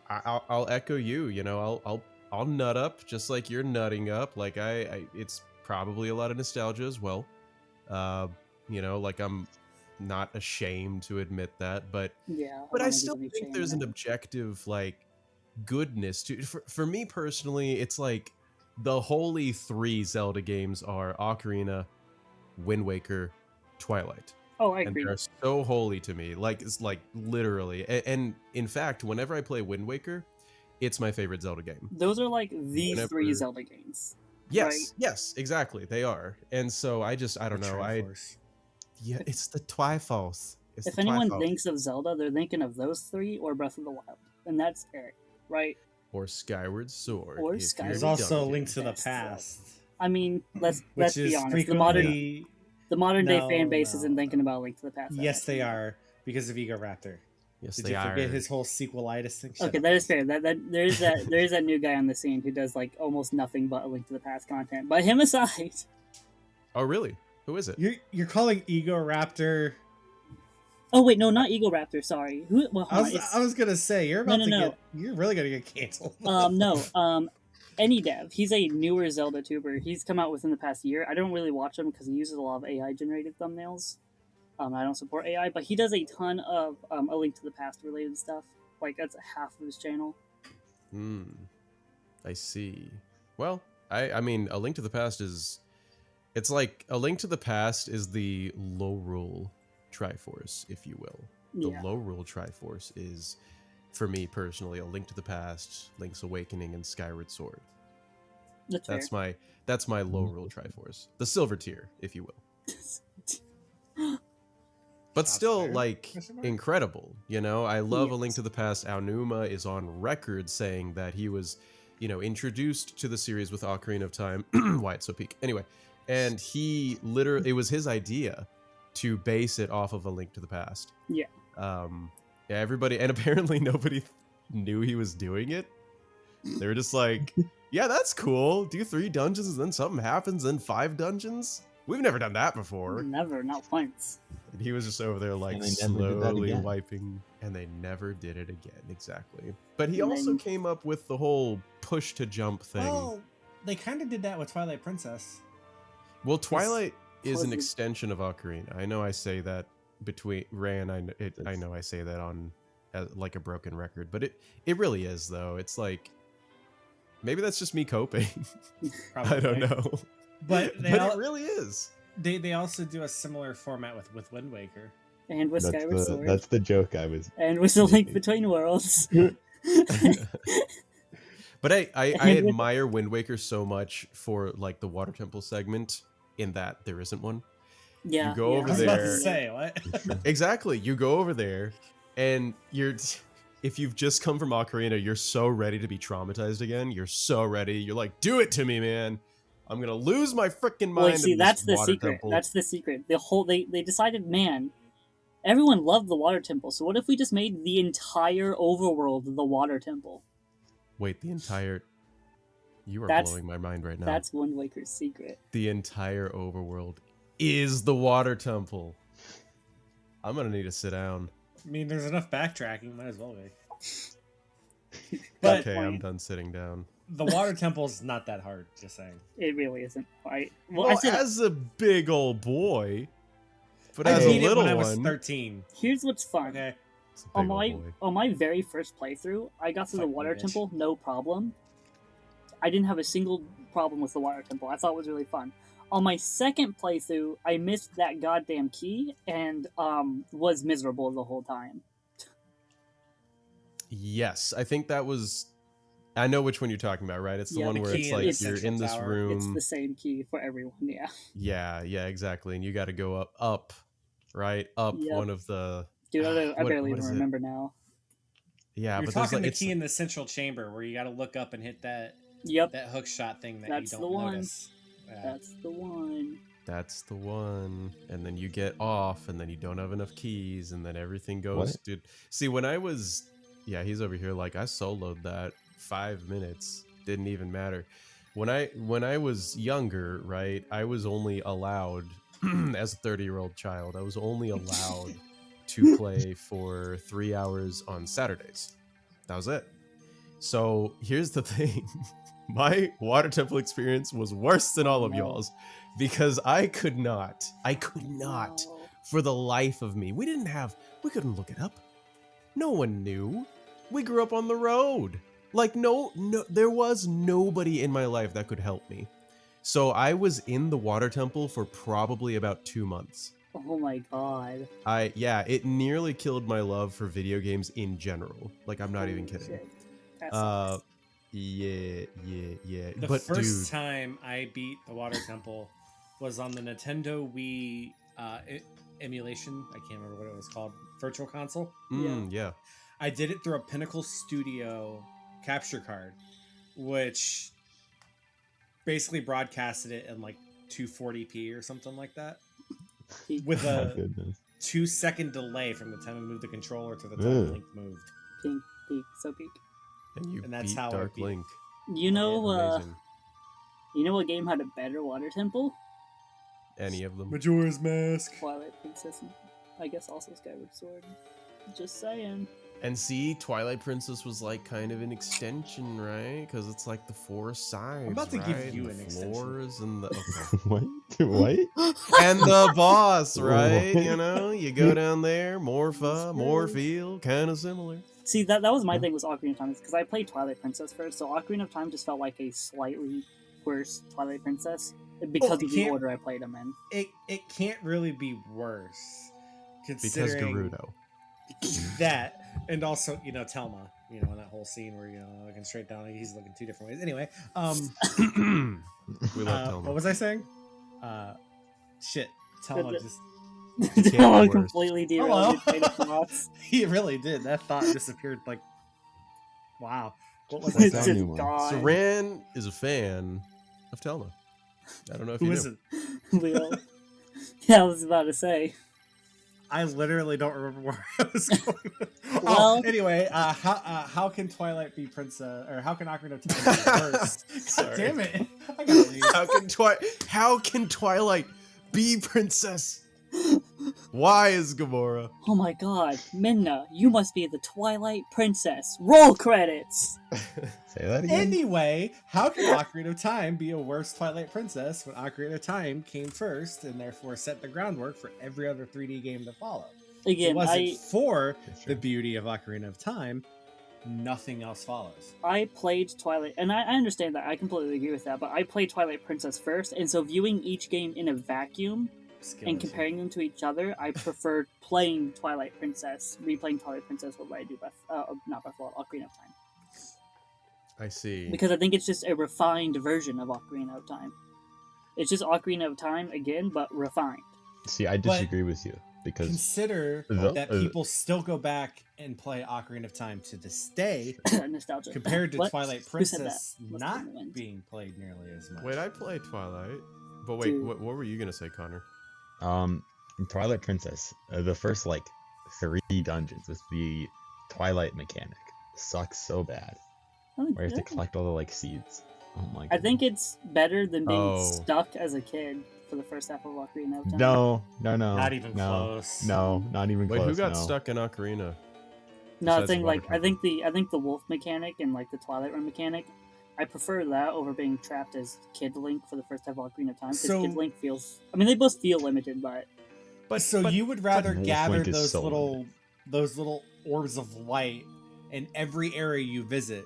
[SPEAKER 4] I'll echo you. You know, I'll nut up just like you're nutting up. Like it's probably a lot of nostalgia as well. You know, like I'm not ashamed to admit that, but
[SPEAKER 3] Yeah.
[SPEAKER 4] I
[SPEAKER 3] don't
[SPEAKER 4] still
[SPEAKER 3] think
[SPEAKER 4] think
[SPEAKER 3] shame
[SPEAKER 4] there's
[SPEAKER 3] in
[SPEAKER 4] an
[SPEAKER 3] it.
[SPEAKER 4] objective like goodness to for me personally. It's like the holy 3 Zelda games are Ocarina, Wind Waker, Twilight.
[SPEAKER 3] Oh, I
[SPEAKER 4] And
[SPEAKER 3] agree.
[SPEAKER 4] they're so holy to me. Like it's like literally. And in fact, whenever I play Wind Waker, it's my favorite Zelda game.
[SPEAKER 3] Those are like the
[SPEAKER 4] Whenever-
[SPEAKER 3] 3 Zelda games.
[SPEAKER 4] Yes,
[SPEAKER 3] Right.
[SPEAKER 4] yes, exactly. They are. And so I don't know. Yeah, it's the Triforce. It's
[SPEAKER 3] If
[SPEAKER 4] the
[SPEAKER 3] anyone
[SPEAKER 4] Triforce.
[SPEAKER 3] thinks of Zelda, they're thinking of those 3 or Breath of the Wild. And that's it, right?
[SPEAKER 4] Or Skyward Sword.
[SPEAKER 3] Or
[SPEAKER 4] if you're
[SPEAKER 3] Skyward
[SPEAKER 1] There's
[SPEAKER 3] Sword.
[SPEAKER 1] also a
[SPEAKER 4] Dungeon.
[SPEAKER 1] Link to the
[SPEAKER 3] Yes.
[SPEAKER 1] Past,
[SPEAKER 3] I mean, let's
[SPEAKER 1] which
[SPEAKER 3] be
[SPEAKER 1] is
[SPEAKER 3] honest.
[SPEAKER 1] frequently.
[SPEAKER 3] The modern day
[SPEAKER 1] No,
[SPEAKER 3] fan base
[SPEAKER 1] no.
[SPEAKER 3] isn't thinking about Link to the Past.
[SPEAKER 1] Yes, they are because of Ego Raptor.
[SPEAKER 4] Yes,
[SPEAKER 1] Did
[SPEAKER 4] they
[SPEAKER 1] you
[SPEAKER 4] are.
[SPEAKER 1] forget his whole sequelitis thing? Shut
[SPEAKER 3] Okay,
[SPEAKER 1] up.
[SPEAKER 3] that is fair. That there is that new guy on the scene who does like almost nothing but a Link to the Past content. But him aside,
[SPEAKER 4] Oh, really? Who is it?
[SPEAKER 1] You're calling Ego Raptor.
[SPEAKER 3] oh wait, no, not Eagle Raptor. Sorry, who? Well, hold on, it's-
[SPEAKER 1] I was gonna say you're about
[SPEAKER 3] No,
[SPEAKER 1] to
[SPEAKER 3] no.
[SPEAKER 1] get. You're really gonna get canceled.
[SPEAKER 3] Any dev. He's a newer Zelda tuber. He's come out within the past year. I don't really watch him because he uses a lot of AI generated thumbnails. I don't support AI, but he does a ton of a Link to the Past related stuff. Like that's half of his channel.
[SPEAKER 4] I see. Well, I mean, A Link to the Past is... It's like, A Link to the Past is the low rule Triforce, if you will. The
[SPEAKER 3] Yeah.
[SPEAKER 4] low rule Triforce is, for me personally, A Link to the Past, Link's Awakening, and Skyward Sword.
[SPEAKER 3] That's fair.
[SPEAKER 4] That's my low rule Triforce. The silver tier, if you will. But
[SPEAKER 1] Shots
[SPEAKER 4] still,
[SPEAKER 1] fired?
[SPEAKER 4] like,
[SPEAKER 1] Question mark?
[SPEAKER 4] incredible. You know, I love A
[SPEAKER 3] Yes.
[SPEAKER 4] Link to the Past. Aonuma is on record saying that he was, you know, introduced to the series with Ocarina of Time. Why it's so peak. Anyway, and he literally, it was his idea to base it off of A Link to the Past.
[SPEAKER 3] Yeah.
[SPEAKER 4] Yeah, everybody, and apparently nobody knew he was doing it. They were just like, yeah, that's cool. Do 3 dungeons and then something happens, then 5 dungeons? We've never done that before.
[SPEAKER 3] Never, not once.
[SPEAKER 4] And he was just over there like
[SPEAKER 2] And they never did that
[SPEAKER 4] slowly
[SPEAKER 2] again.
[SPEAKER 4] wiping, and they never did it again. Exactly. But he
[SPEAKER 3] And
[SPEAKER 4] also
[SPEAKER 3] then-
[SPEAKER 4] came up with the whole push to jump thing.
[SPEAKER 1] Well, they kind of did that with Twilight Princess.
[SPEAKER 4] Well, Twilight is an
[SPEAKER 3] Cause it-
[SPEAKER 4] extension of Ocarina. I know I say that between Ran. I know I say that on like a broken record, but it really is though. It's like maybe that's just me coping. I don't
[SPEAKER 1] Probably.
[SPEAKER 4] know.
[SPEAKER 1] But
[SPEAKER 4] it really is.
[SPEAKER 1] They also do a similar format with Wind Waker.
[SPEAKER 3] And with Skyward Sword.
[SPEAKER 2] That's the joke I was.
[SPEAKER 3] And with the Link Between Worlds.
[SPEAKER 4] But I admire Wind Waker so much for like the Water Temple segment in that there isn't one.
[SPEAKER 3] Yeah.
[SPEAKER 4] You go over
[SPEAKER 1] I was about to
[SPEAKER 4] there.
[SPEAKER 1] say, what?
[SPEAKER 4] Exactly. You go over there and if you've just come from Ocarina, you're so ready to be traumatized again. You're so ready. You're like, do it to me, man. I'm gonna lose my freaking mind.
[SPEAKER 3] Wait, see, that's the secret.
[SPEAKER 4] Temple.
[SPEAKER 3] That's the secret. They decided, man, everyone loved the Water Temple, so what if we just made the entire overworld the Water Temple?
[SPEAKER 4] Wait, the entire... You are blowing my mind right now.
[SPEAKER 3] That's Wind Waker's secret.
[SPEAKER 4] The entire overworld is the Water Temple. I'm gonna need to sit down.
[SPEAKER 1] I mean, there's enough backtracking. Might as well be. But
[SPEAKER 4] okay, I'm done sitting down.
[SPEAKER 1] The Water Temple's not that hard, just saying.
[SPEAKER 3] It really isn't.
[SPEAKER 4] Well, as a big old boy, but
[SPEAKER 1] I
[SPEAKER 4] as a
[SPEAKER 1] beat it
[SPEAKER 4] little
[SPEAKER 1] when I was
[SPEAKER 4] one...
[SPEAKER 1] 13.
[SPEAKER 3] Here's what's fun.
[SPEAKER 1] Okay.
[SPEAKER 3] On my very first playthrough, I got to the Water Temple, no problem. I didn't have a single problem with the Water Temple. I thought it was really fun. On my second playthrough, I missed that goddamn key and was miserable the whole time.
[SPEAKER 4] Yes, I think that was... I know which one you're talking about, right? It's the one where it's like you're in this room.
[SPEAKER 3] It's the same key for everyone, yeah.
[SPEAKER 4] Yeah, exactly. And you got to go up, right? Up one of the...
[SPEAKER 3] Dude, I barely even remember now.
[SPEAKER 1] Yeah, you're talking the key in the central chamber where you got to look up and hit that hook shot thing that you don't notice. Yeah.
[SPEAKER 3] That's the one.
[SPEAKER 4] That's the one. And then you get off, and then you don't have enough keys, and then everything goes... Dude, see, when I was... Yeah, he's over here like, I soloed that 5 minutes. Didn't even matter. When I was younger, right, I was only allowed, as a 30-year-old child, I was only allowed to play for 3 hours on Saturdays. That was it. So here's the thing. My Water Temple experience was worse than all of y'all's because I could not, for the life of me, we couldn't look it up. No one knew. We grew up on the road. Like, no, there was nobody in my life that could help me. So I was in the Water Temple for probably about 2 months.
[SPEAKER 3] Oh my god.
[SPEAKER 4] It nearly killed my love for video games in general. Like, I'm not even kidding. Yeah.
[SPEAKER 1] The first time I beat the Water Temple was on the Nintendo Wii emulation. I can't remember what it was called. Virtual Console?
[SPEAKER 4] Yeah.
[SPEAKER 1] I did it through a Pinnacle Studio capture card, which basically broadcasted it in like 240p or something like that. With a 2-second delay from the time I moved the controller to the time Link moved.
[SPEAKER 3] Peak, so peak.
[SPEAKER 4] And that's how Dark Link.
[SPEAKER 3] You know what game had a better Water Temple?
[SPEAKER 4] Any of them.
[SPEAKER 1] Majora's Mask.
[SPEAKER 3] Twilight Princess, and I guess also Skyward Sword. Just saying.
[SPEAKER 4] And see, Twilight Princess was like kind of an extension, right? Because it's like the 4 sides. I'm
[SPEAKER 1] about to give you
[SPEAKER 4] an
[SPEAKER 1] floors
[SPEAKER 4] and the
[SPEAKER 2] What?
[SPEAKER 4] and the boss, right? You know, you go down there, more feel, kind of similar.
[SPEAKER 3] See, that was my thing with Ocarina of Time, because I played Twilight Princess first, so Ocarina of Time just felt like a slightly worse Twilight Princess because of the order I played them in.
[SPEAKER 1] It can't really be worse, considering
[SPEAKER 4] because Gerudo.
[SPEAKER 1] That, and also, Telma, in that whole scene where, looking straight down, he's looking 2 different ways. Anyway,
[SPEAKER 4] we love Telma.
[SPEAKER 1] What was I saying? Telma just...
[SPEAKER 3] Telma completely derailed your thoughts.
[SPEAKER 1] He really did. That thought disappeared like... Wow. What was I saying?
[SPEAKER 4] Saran is a fan of Telma. I don't know if you knew.
[SPEAKER 3] Leo. Yeah, I was about to say.
[SPEAKER 1] I literally don't remember where I was going. Anyway, how can Twilight be princess, or how can Ocarina of Time be worse? God damn it! I gotta leave.
[SPEAKER 4] How can Twilight be princess? Why is Gamora?
[SPEAKER 3] Oh my god, Minna, you must be the Twilight Princess. Roll credits!
[SPEAKER 2] Say that again.
[SPEAKER 1] Anyway, how can Ocarina of Time be a worse Twilight Princess when Ocarina of Time came first and therefore set the groundwork for every other 3D game to follow?
[SPEAKER 3] Again,
[SPEAKER 1] it wasn't for the beauty of Ocarina of Time. nothing else follows.
[SPEAKER 3] I played Twilight, and I understand that. I completely agree with that. But I played Twilight Princess first, and so viewing each game in a vacuum
[SPEAKER 1] Skill
[SPEAKER 3] and
[SPEAKER 1] issue.
[SPEAKER 3] comparing them to each other, I prefer playing Twilight Princess, replaying Twilight Princess over I do not Breath of the Wild, Ocarina of Time.
[SPEAKER 4] I see.
[SPEAKER 3] Because I think it's just a refined version of Ocarina of Time. It's just Ocarina of Time again, but refined.
[SPEAKER 2] See, I disagree with you because
[SPEAKER 1] Consider that people still go back and play Ocarina of Time to this day,
[SPEAKER 3] Nostalgia.
[SPEAKER 1] compared to
[SPEAKER 3] What?
[SPEAKER 1] Twilight
[SPEAKER 3] Who said that?
[SPEAKER 1] Princess
[SPEAKER 3] Must
[SPEAKER 1] not
[SPEAKER 3] have been the wind.
[SPEAKER 1] being played nearly as much.
[SPEAKER 4] Wait, I played Twilight. But wait,
[SPEAKER 3] Dude.
[SPEAKER 4] what were you gonna say, Connor?
[SPEAKER 2] in Twilight Princess, the first like 3 dungeons with the Twilight mechanic sucks so bad. Where you have to collect all the like seeds. Oh my god.
[SPEAKER 3] I think it's better than being
[SPEAKER 4] Oh.
[SPEAKER 3] stuck as a kid for the first half of Ocarina of Time.
[SPEAKER 2] No.
[SPEAKER 1] Not even
[SPEAKER 2] no,
[SPEAKER 1] close.
[SPEAKER 2] No, not even
[SPEAKER 4] Wait,
[SPEAKER 2] close.
[SPEAKER 4] who got
[SPEAKER 2] no.
[SPEAKER 4] stuck in Ocarina?
[SPEAKER 3] No, I
[SPEAKER 4] Besides
[SPEAKER 3] think
[SPEAKER 4] the
[SPEAKER 3] like
[SPEAKER 4] water
[SPEAKER 3] I think the wolf mechanic and like the Twilight Run mechanic, I prefer that over being trapped as Kid Link for the first half of Ocarina of Time. Because
[SPEAKER 1] So-
[SPEAKER 3] Kid Link feels, I mean, they both feel limited, but
[SPEAKER 4] But
[SPEAKER 1] So you would rather
[SPEAKER 2] Wolf
[SPEAKER 1] gather
[SPEAKER 2] Link is
[SPEAKER 1] those
[SPEAKER 2] so
[SPEAKER 1] little orbs of light in every area you visit,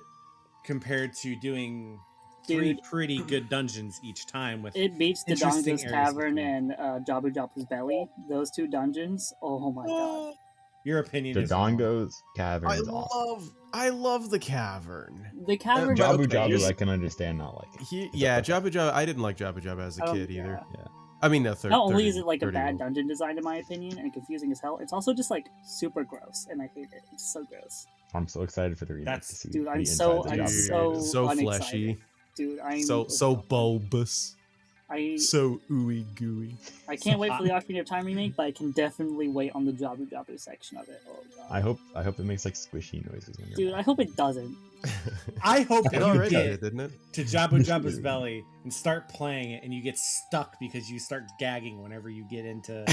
[SPEAKER 1] compared to doing 3
[SPEAKER 3] Dude.
[SPEAKER 1] pretty good dungeons each time with
[SPEAKER 3] it beats
[SPEAKER 1] Interesting
[SPEAKER 3] Dodongo's
[SPEAKER 1] areas
[SPEAKER 3] Cavern
[SPEAKER 1] between.
[SPEAKER 3] and Jabu Jabu's Belly. Those 2 dungeons. Oh my god.
[SPEAKER 1] your opinion. Is wrong.
[SPEAKER 2] Dodongo's cavern is awesome.
[SPEAKER 4] I love the cavern.
[SPEAKER 3] The cavern.
[SPEAKER 4] Jabu
[SPEAKER 2] Jabu
[SPEAKER 4] okay,
[SPEAKER 2] Jabu,
[SPEAKER 4] here's-
[SPEAKER 2] I can understand not liking.
[SPEAKER 4] Yeah, Jabu Jabu. I didn't like Jabu Jabu as a kid either.
[SPEAKER 2] Yeah.
[SPEAKER 4] I mean, the third.
[SPEAKER 3] Not only
[SPEAKER 4] 30
[SPEAKER 3] is it like a
[SPEAKER 4] 30
[SPEAKER 3] bad dungeon design in my opinion and confusing as hell, it's also just like super gross, and I hate it. It's so gross.
[SPEAKER 2] I'm so excited for the remake
[SPEAKER 1] That's-
[SPEAKER 2] to see
[SPEAKER 3] Dude,
[SPEAKER 2] the
[SPEAKER 3] I'm
[SPEAKER 2] inside
[SPEAKER 3] so-
[SPEAKER 2] of the
[SPEAKER 3] I'm
[SPEAKER 2] Jabu
[SPEAKER 3] so-
[SPEAKER 2] Jabu.
[SPEAKER 4] so
[SPEAKER 3] unexcited.
[SPEAKER 4] fleshy,
[SPEAKER 3] Dude, I'm
[SPEAKER 4] so bulbous,
[SPEAKER 3] I
[SPEAKER 4] so ooey gooey.
[SPEAKER 3] I can't wait for the Ocarina of Time remake, but I can definitely wait on the Jabu Jabu section of it. Oh god.
[SPEAKER 2] I hope it makes like squishy noises when you're
[SPEAKER 3] Dude, I hope it doesn't.
[SPEAKER 1] I hope
[SPEAKER 4] It
[SPEAKER 1] that you
[SPEAKER 4] already
[SPEAKER 1] get
[SPEAKER 4] did, didn't it?
[SPEAKER 1] to Jabu Jabu's belly and start playing it, and you get stuck because you start gagging whenever you get into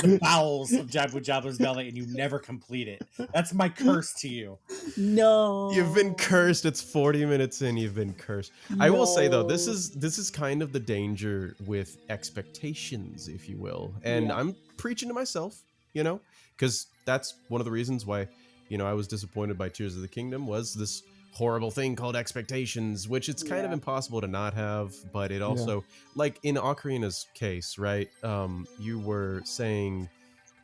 [SPEAKER 1] the bowels of Jabu Jabu's belly, and you never complete it. That's my curse to you.
[SPEAKER 3] No.
[SPEAKER 4] You've been cursed. It's 40 minutes in. You've been cursed. I will say though, this is kind of the danger with expectations, if you will, and
[SPEAKER 3] Yeah.
[SPEAKER 4] I'm preaching to myself, you know, because that's one of the reasons why, you know, I was disappointed by Tears of the Kingdom was this horrible thing called expectations, which it's kind of
[SPEAKER 3] Yeah.
[SPEAKER 4] impossible to not have, but it also, like in Ocarina's case, right? You were saying,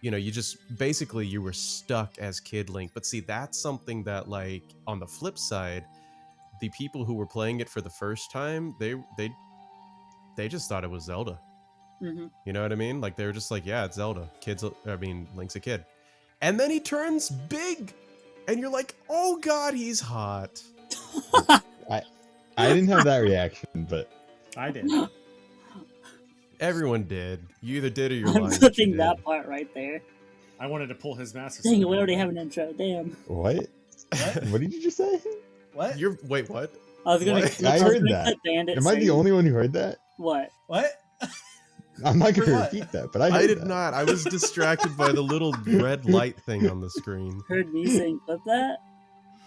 [SPEAKER 4] you know, you were stuck as Kid Link, but see, that's something that, like, on the flip side, the people who were playing it for the first time, they just thought it was Zelda.
[SPEAKER 3] hmm
[SPEAKER 4] You know what I mean? Like, they were just like, yeah, it's Zelda. Link's a kid. And then he turns big, and you're like, oh god, he's hot.
[SPEAKER 2] I didn't have that reaction, but
[SPEAKER 1] I did.
[SPEAKER 4] Everyone did. You either did or you're lying.
[SPEAKER 3] I'm
[SPEAKER 4] that you
[SPEAKER 3] clipping
[SPEAKER 4] did.
[SPEAKER 3] that part right there.
[SPEAKER 1] I wanted to pull his mask.
[SPEAKER 3] Dang it, we already have an intro. Damn.
[SPEAKER 2] what? What did you just say?
[SPEAKER 1] What?
[SPEAKER 4] Wait, what?
[SPEAKER 3] I was gonna.
[SPEAKER 4] What?
[SPEAKER 3] Clip,
[SPEAKER 2] I
[SPEAKER 3] was
[SPEAKER 2] heard
[SPEAKER 3] gonna
[SPEAKER 2] that.
[SPEAKER 3] clip Bandit
[SPEAKER 2] Am I the
[SPEAKER 3] saying-
[SPEAKER 2] only one who heard that?
[SPEAKER 3] What?
[SPEAKER 1] What?
[SPEAKER 2] I'm not
[SPEAKER 1] For
[SPEAKER 2] gonna
[SPEAKER 1] what?
[SPEAKER 2] repeat that, but I
[SPEAKER 4] I
[SPEAKER 2] heard
[SPEAKER 4] did
[SPEAKER 2] that.
[SPEAKER 4] not. I was distracted by the little red light thing on the screen.
[SPEAKER 3] Heard me saying clip that?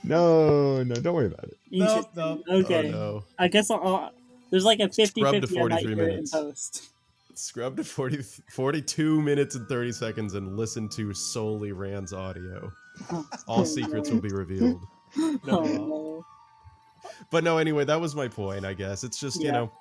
[SPEAKER 2] No, don't worry about it.
[SPEAKER 3] You
[SPEAKER 1] No,
[SPEAKER 3] should-
[SPEAKER 1] no.
[SPEAKER 3] Okay.
[SPEAKER 4] Oh no.
[SPEAKER 3] I guess there's like a 50-50
[SPEAKER 4] Scrub to
[SPEAKER 3] I might
[SPEAKER 4] 43
[SPEAKER 3] hear it in
[SPEAKER 4] minutes.
[SPEAKER 3] post.
[SPEAKER 4] Scrub to 42 minutes and 30 seconds and listen to solely Rand's audio. All secrets will be revealed.
[SPEAKER 3] Oh
[SPEAKER 1] No.
[SPEAKER 3] no.
[SPEAKER 4] But no, anyway, that was my point, I guess. It's just, you
[SPEAKER 3] Yeah.
[SPEAKER 4] know,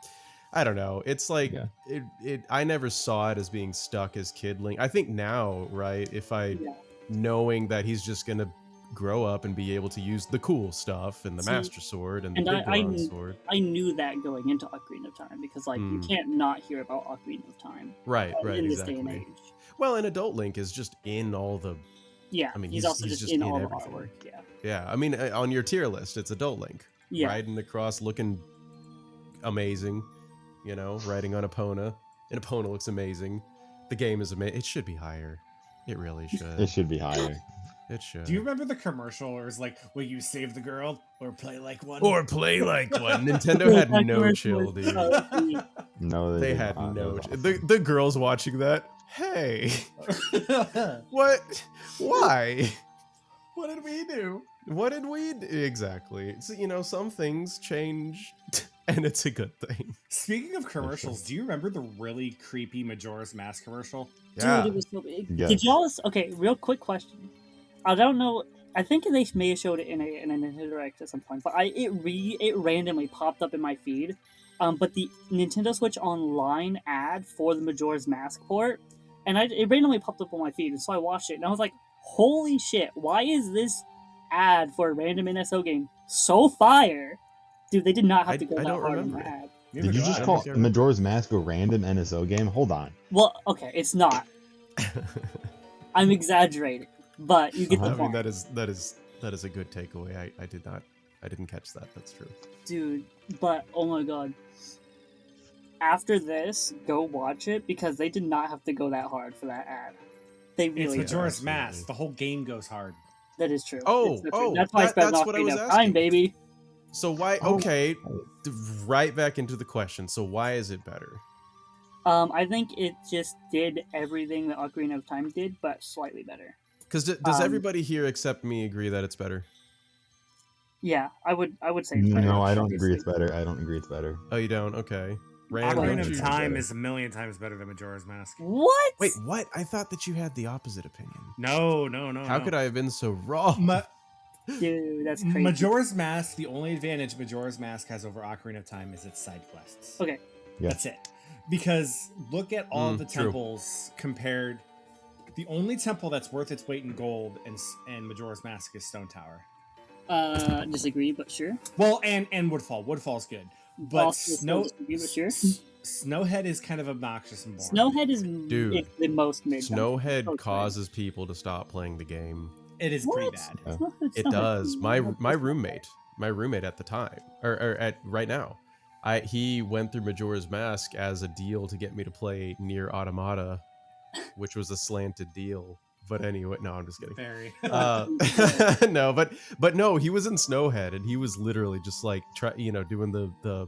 [SPEAKER 4] I don't know. It's like,
[SPEAKER 2] Yeah.
[SPEAKER 4] I never saw it as being stuck as Kid Link. I think now, right, if I,
[SPEAKER 3] Yeah.
[SPEAKER 4] knowing that he's just going to grow up and be able to use the cool stuff and the
[SPEAKER 3] See,
[SPEAKER 4] Master Sword and the
[SPEAKER 3] and
[SPEAKER 4] Big
[SPEAKER 3] I
[SPEAKER 4] Goron
[SPEAKER 3] kn-
[SPEAKER 4] Sword.
[SPEAKER 3] I knew that going into Ocarina of Time because like you
[SPEAKER 4] Mm.
[SPEAKER 3] can't not hear about Ocarina of Time
[SPEAKER 4] Right,
[SPEAKER 3] in this day and
[SPEAKER 4] exactly.
[SPEAKER 3] age.
[SPEAKER 4] Well, and Adult Link is just in all the,
[SPEAKER 3] Yeah,
[SPEAKER 4] I mean,
[SPEAKER 3] he's
[SPEAKER 4] he's-
[SPEAKER 3] also
[SPEAKER 4] he's
[SPEAKER 3] just
[SPEAKER 4] just
[SPEAKER 3] in
[SPEAKER 4] in
[SPEAKER 3] all the
[SPEAKER 4] everything.
[SPEAKER 3] artwork. Yeah,
[SPEAKER 4] yeah, I mean, on your tier list, it's Adult Link.
[SPEAKER 3] yeah.
[SPEAKER 4] Riding across looking amazing, you know, riding on Epona. And Epona looks amazing. The game is amazing. It should be higher. It really should.
[SPEAKER 2] It should be higher.
[SPEAKER 4] It should.
[SPEAKER 1] Do you remember the commercial where it's like, will you save the girl or play like one?
[SPEAKER 4] Or play like one. Nintendo had
[SPEAKER 3] That
[SPEAKER 4] no
[SPEAKER 3] commercial
[SPEAKER 4] chill,
[SPEAKER 3] was
[SPEAKER 4] dude.
[SPEAKER 3] so deep.
[SPEAKER 2] No,
[SPEAKER 4] They
[SPEAKER 2] did
[SPEAKER 4] had
[SPEAKER 2] not. That
[SPEAKER 4] no
[SPEAKER 2] was
[SPEAKER 4] chill.
[SPEAKER 2] awesome.
[SPEAKER 4] The girls watching that, hey, what? Why?
[SPEAKER 1] What did we do?
[SPEAKER 4] What did we do? Exactly. So, you know, some things change, and it's a good thing.
[SPEAKER 1] Speaking of commercials, do you remember the really creepy Majora's Mask commercial?
[SPEAKER 4] Yeah.
[SPEAKER 3] Dude, it was so big.
[SPEAKER 2] Yes.
[SPEAKER 3] Did y'all? Okay, real quick question. I don't know. I think they may have showed it in a Nintendo Direct at some point, but it randomly popped up in my feed. But the Nintendo Switch Online ad for the Majora's Mask port, and it randomly popped up on my feed, and so I watched it, and I was like, "Holy shit! Why is this ad for a random NSO game so fire?" Dude, they did not have to go that hard on the ad.
[SPEAKER 2] Did you just call Majora's Mask a random NSO game? Hold on.
[SPEAKER 3] Well, okay, it's not. I'm exaggerating, but you get the point.
[SPEAKER 4] I mean, that is a good takeaway. I didn't catch that. That's true.
[SPEAKER 3] Dude, but oh my god. After this, go watch it because they did not have to go that hard for that ad. They really
[SPEAKER 1] It's Majora's Mask. The whole game goes hard.
[SPEAKER 3] That is true.
[SPEAKER 4] Oh,
[SPEAKER 3] that's why I spent
[SPEAKER 4] that's what I was
[SPEAKER 3] asking.
[SPEAKER 4] asking.
[SPEAKER 3] Time, baby.
[SPEAKER 4] So why? Okay, right back into the question. So why is it better?
[SPEAKER 3] I think it just did everything that Ocarina of Time did, but slightly better.
[SPEAKER 4] Because does everybody here except me agree that it's better?
[SPEAKER 3] Yeah, I would say it's better.
[SPEAKER 2] No, I don't agree it's better. I don't agree it's better.
[SPEAKER 4] Oh, you don't? Okay.
[SPEAKER 1] Ocarina of Time is a million times better than Majora's Mask.
[SPEAKER 3] What?
[SPEAKER 4] Wait, what? I thought that you had the opposite opinion.
[SPEAKER 1] No.
[SPEAKER 4] How could I have been so wrong?
[SPEAKER 3] Dude, that's crazy.
[SPEAKER 1] Majora's Mask, the only advantage Majora's Mask has over Ocarina of Time is its side quests.
[SPEAKER 3] Okay.
[SPEAKER 2] Yeah.
[SPEAKER 1] That's it. Because look at all the temples compared. The only temple that's worth its weight in gold and Majora's Mask is Stone Tower.
[SPEAKER 3] Disagree, but sure.
[SPEAKER 1] Well, and Woodfall. Woodfall's good. But Snowhead is kind of obnoxious and boring.
[SPEAKER 3] Snowhead is the most mid.
[SPEAKER 4] Snowhead causes people to stop playing the game.
[SPEAKER 1] It is pretty bad.
[SPEAKER 4] It does. My roommate at the time, or at right now, he went through Majora's Mask as a deal to get me to play Nier Automata, which was a slanted deal. But anyway, no, I'm just kidding.
[SPEAKER 1] Very.
[SPEAKER 4] No, but no, he was in Snowhead, and he was literally just like doing the.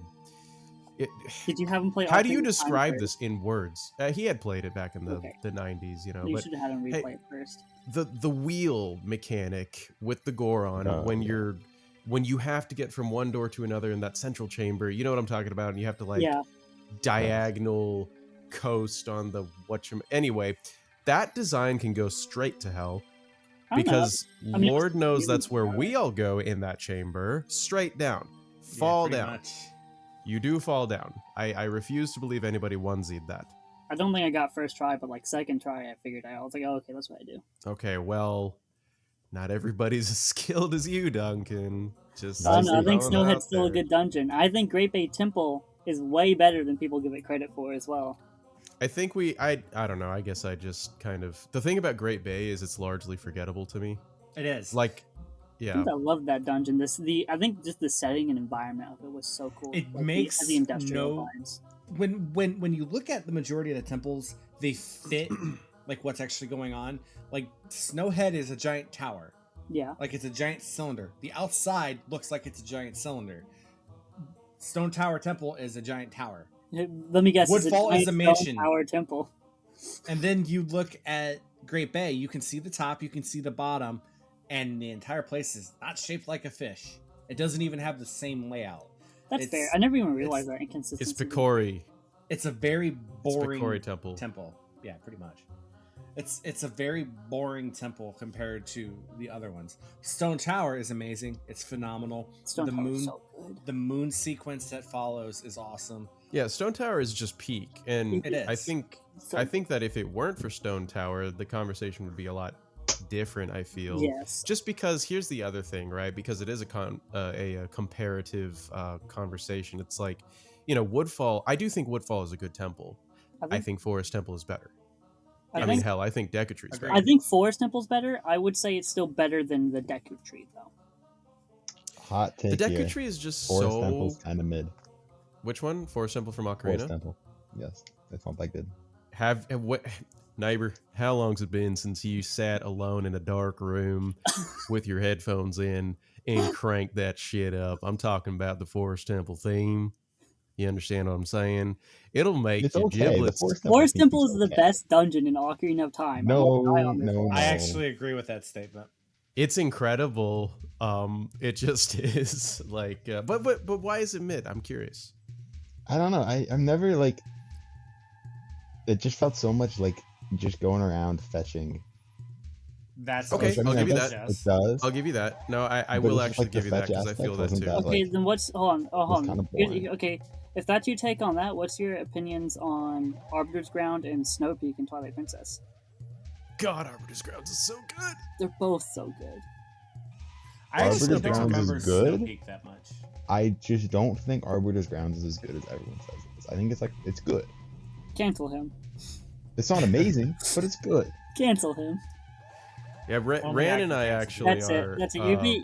[SPEAKER 3] Did you have him play?
[SPEAKER 4] How do you describe this in words? He had played it back in the 90s, you know.
[SPEAKER 3] You should have had him replay it first.
[SPEAKER 4] The wheel mechanic with the Goron when you have to get from one door to another in that central chamber, you know what I'm talking about, and you have to diagonal coast on the anyway. That design can go straight to hell because Lord knows that's where we all go in that chamber. Straight down. Fall down.
[SPEAKER 1] Much.
[SPEAKER 4] You do fall down. I refuse to believe anybody one-z'd that.
[SPEAKER 3] I don't think I got first try, but like second try, I figured I was like, oh, okay, that's what I do.
[SPEAKER 4] Okay, well, not everybody's as skilled as you, Duncan. Just
[SPEAKER 3] I think Snowhead's still a good dungeon. I think Great Bay Temple is way better than people give it credit for as well.
[SPEAKER 4] I think I don't know. I guess I just kind of... The thing about Great Bay is it's largely forgettable to me.
[SPEAKER 1] It is.
[SPEAKER 4] Like, yeah.
[SPEAKER 3] I love that dungeon. I think just the setting and environment of it was so cool.
[SPEAKER 1] It makes
[SPEAKER 3] the industrial vibes.
[SPEAKER 1] When you look at the majority of the temples, they fit like what's actually going on. Like Snowhead is a giant tower.
[SPEAKER 3] Yeah.
[SPEAKER 1] Like it's a giant cylinder. The outside looks like it's a giant cylinder. Stone Tower Temple is a giant tower.
[SPEAKER 3] Let me guess.
[SPEAKER 1] Woodfall is a mansion.
[SPEAKER 3] Tower temple.
[SPEAKER 1] And then you look at Great Bay, you can see the top, you can see the bottom, and the entire place is not shaped like a fish. It doesn't even have the same layout.
[SPEAKER 3] That's fair. I never even realized that inconsistency.
[SPEAKER 4] It's Picori.
[SPEAKER 1] It's a very boring
[SPEAKER 4] temple.
[SPEAKER 1] Yeah, pretty much. It's a very boring temple compared to the other ones. Stone Tower is amazing. It's phenomenal.
[SPEAKER 3] Stone Tower is so good.
[SPEAKER 1] The moon sequence that follows is awesome.
[SPEAKER 4] Yeah, Stone Tower is just peak, and
[SPEAKER 1] it is.
[SPEAKER 4] I think that if it weren't for Stone Tower, the conversation would be a lot different. I feel.
[SPEAKER 3] Yes.
[SPEAKER 4] Just because here's the other thing, right? Because it is a comparative conversation. It's like, Woodfall. I do think Woodfall is a good temple. I think Forest Temple is better. I think Deku Tree is better.
[SPEAKER 3] I think Forest Temple's better. I would say it's still better than the Deku Tree, though.
[SPEAKER 2] Hot take.
[SPEAKER 4] The Deku Tree is just
[SPEAKER 2] Forest Temple's kind of mid.
[SPEAKER 4] Which one? Forest Temple from Ocarina?
[SPEAKER 2] Forest Temple. Yes, that's not that good.
[SPEAKER 4] What, neighbor? How long's it been since you sat alone in a dark room with your headphones in and cranked that shit up? I'm talking about the Forest Temple theme. You understand what I'm saying? It'll make you giblets.
[SPEAKER 3] Forest Temple is the best dungeon in Ocarina of Time.
[SPEAKER 2] No.
[SPEAKER 1] I actually agree with that statement.
[SPEAKER 4] It's incredible. It just is like, but why is it mid? I'm curious.
[SPEAKER 2] I don't know. I'm never like. It just felt so much like just going around fetching
[SPEAKER 1] That's
[SPEAKER 4] Okay,
[SPEAKER 2] Which,
[SPEAKER 4] I'll give you
[SPEAKER 2] guess
[SPEAKER 4] that.
[SPEAKER 2] It does.
[SPEAKER 4] I'll give you that. No, I
[SPEAKER 2] But
[SPEAKER 4] will
[SPEAKER 2] it's just,
[SPEAKER 4] actually
[SPEAKER 2] like, the
[SPEAKER 4] give you that
[SPEAKER 2] fetch
[SPEAKER 4] because I feel
[SPEAKER 2] aspect
[SPEAKER 4] that
[SPEAKER 2] wasn't
[SPEAKER 4] too.
[SPEAKER 2] that,
[SPEAKER 3] Okay,
[SPEAKER 2] like,
[SPEAKER 3] then what's hold on.
[SPEAKER 2] kinda boring.
[SPEAKER 3] Okay, if that's your take on that, what's your opinions on Arbiter's Ground and Snow Peak and Twilight Princess?
[SPEAKER 4] God, Arbiter's Grounds is so good.
[SPEAKER 3] They're both so good.
[SPEAKER 1] I actually
[SPEAKER 2] Arbiter's
[SPEAKER 1] don't
[SPEAKER 2] Grounds is
[SPEAKER 1] remember
[SPEAKER 2] good.
[SPEAKER 1] Snow Peak that much.
[SPEAKER 2] I just don't think Arbiter's Grounds is as good as everyone says it is. I think it's good.
[SPEAKER 3] Cancel him.
[SPEAKER 2] It's not amazing, but it's good.
[SPEAKER 3] Cancel him.
[SPEAKER 4] Yeah,
[SPEAKER 1] Only
[SPEAKER 4] Ran
[SPEAKER 1] I
[SPEAKER 4] and
[SPEAKER 1] can
[SPEAKER 4] I
[SPEAKER 1] cancel
[SPEAKER 4] actually
[SPEAKER 3] That's
[SPEAKER 4] are
[SPEAKER 3] it. That's it.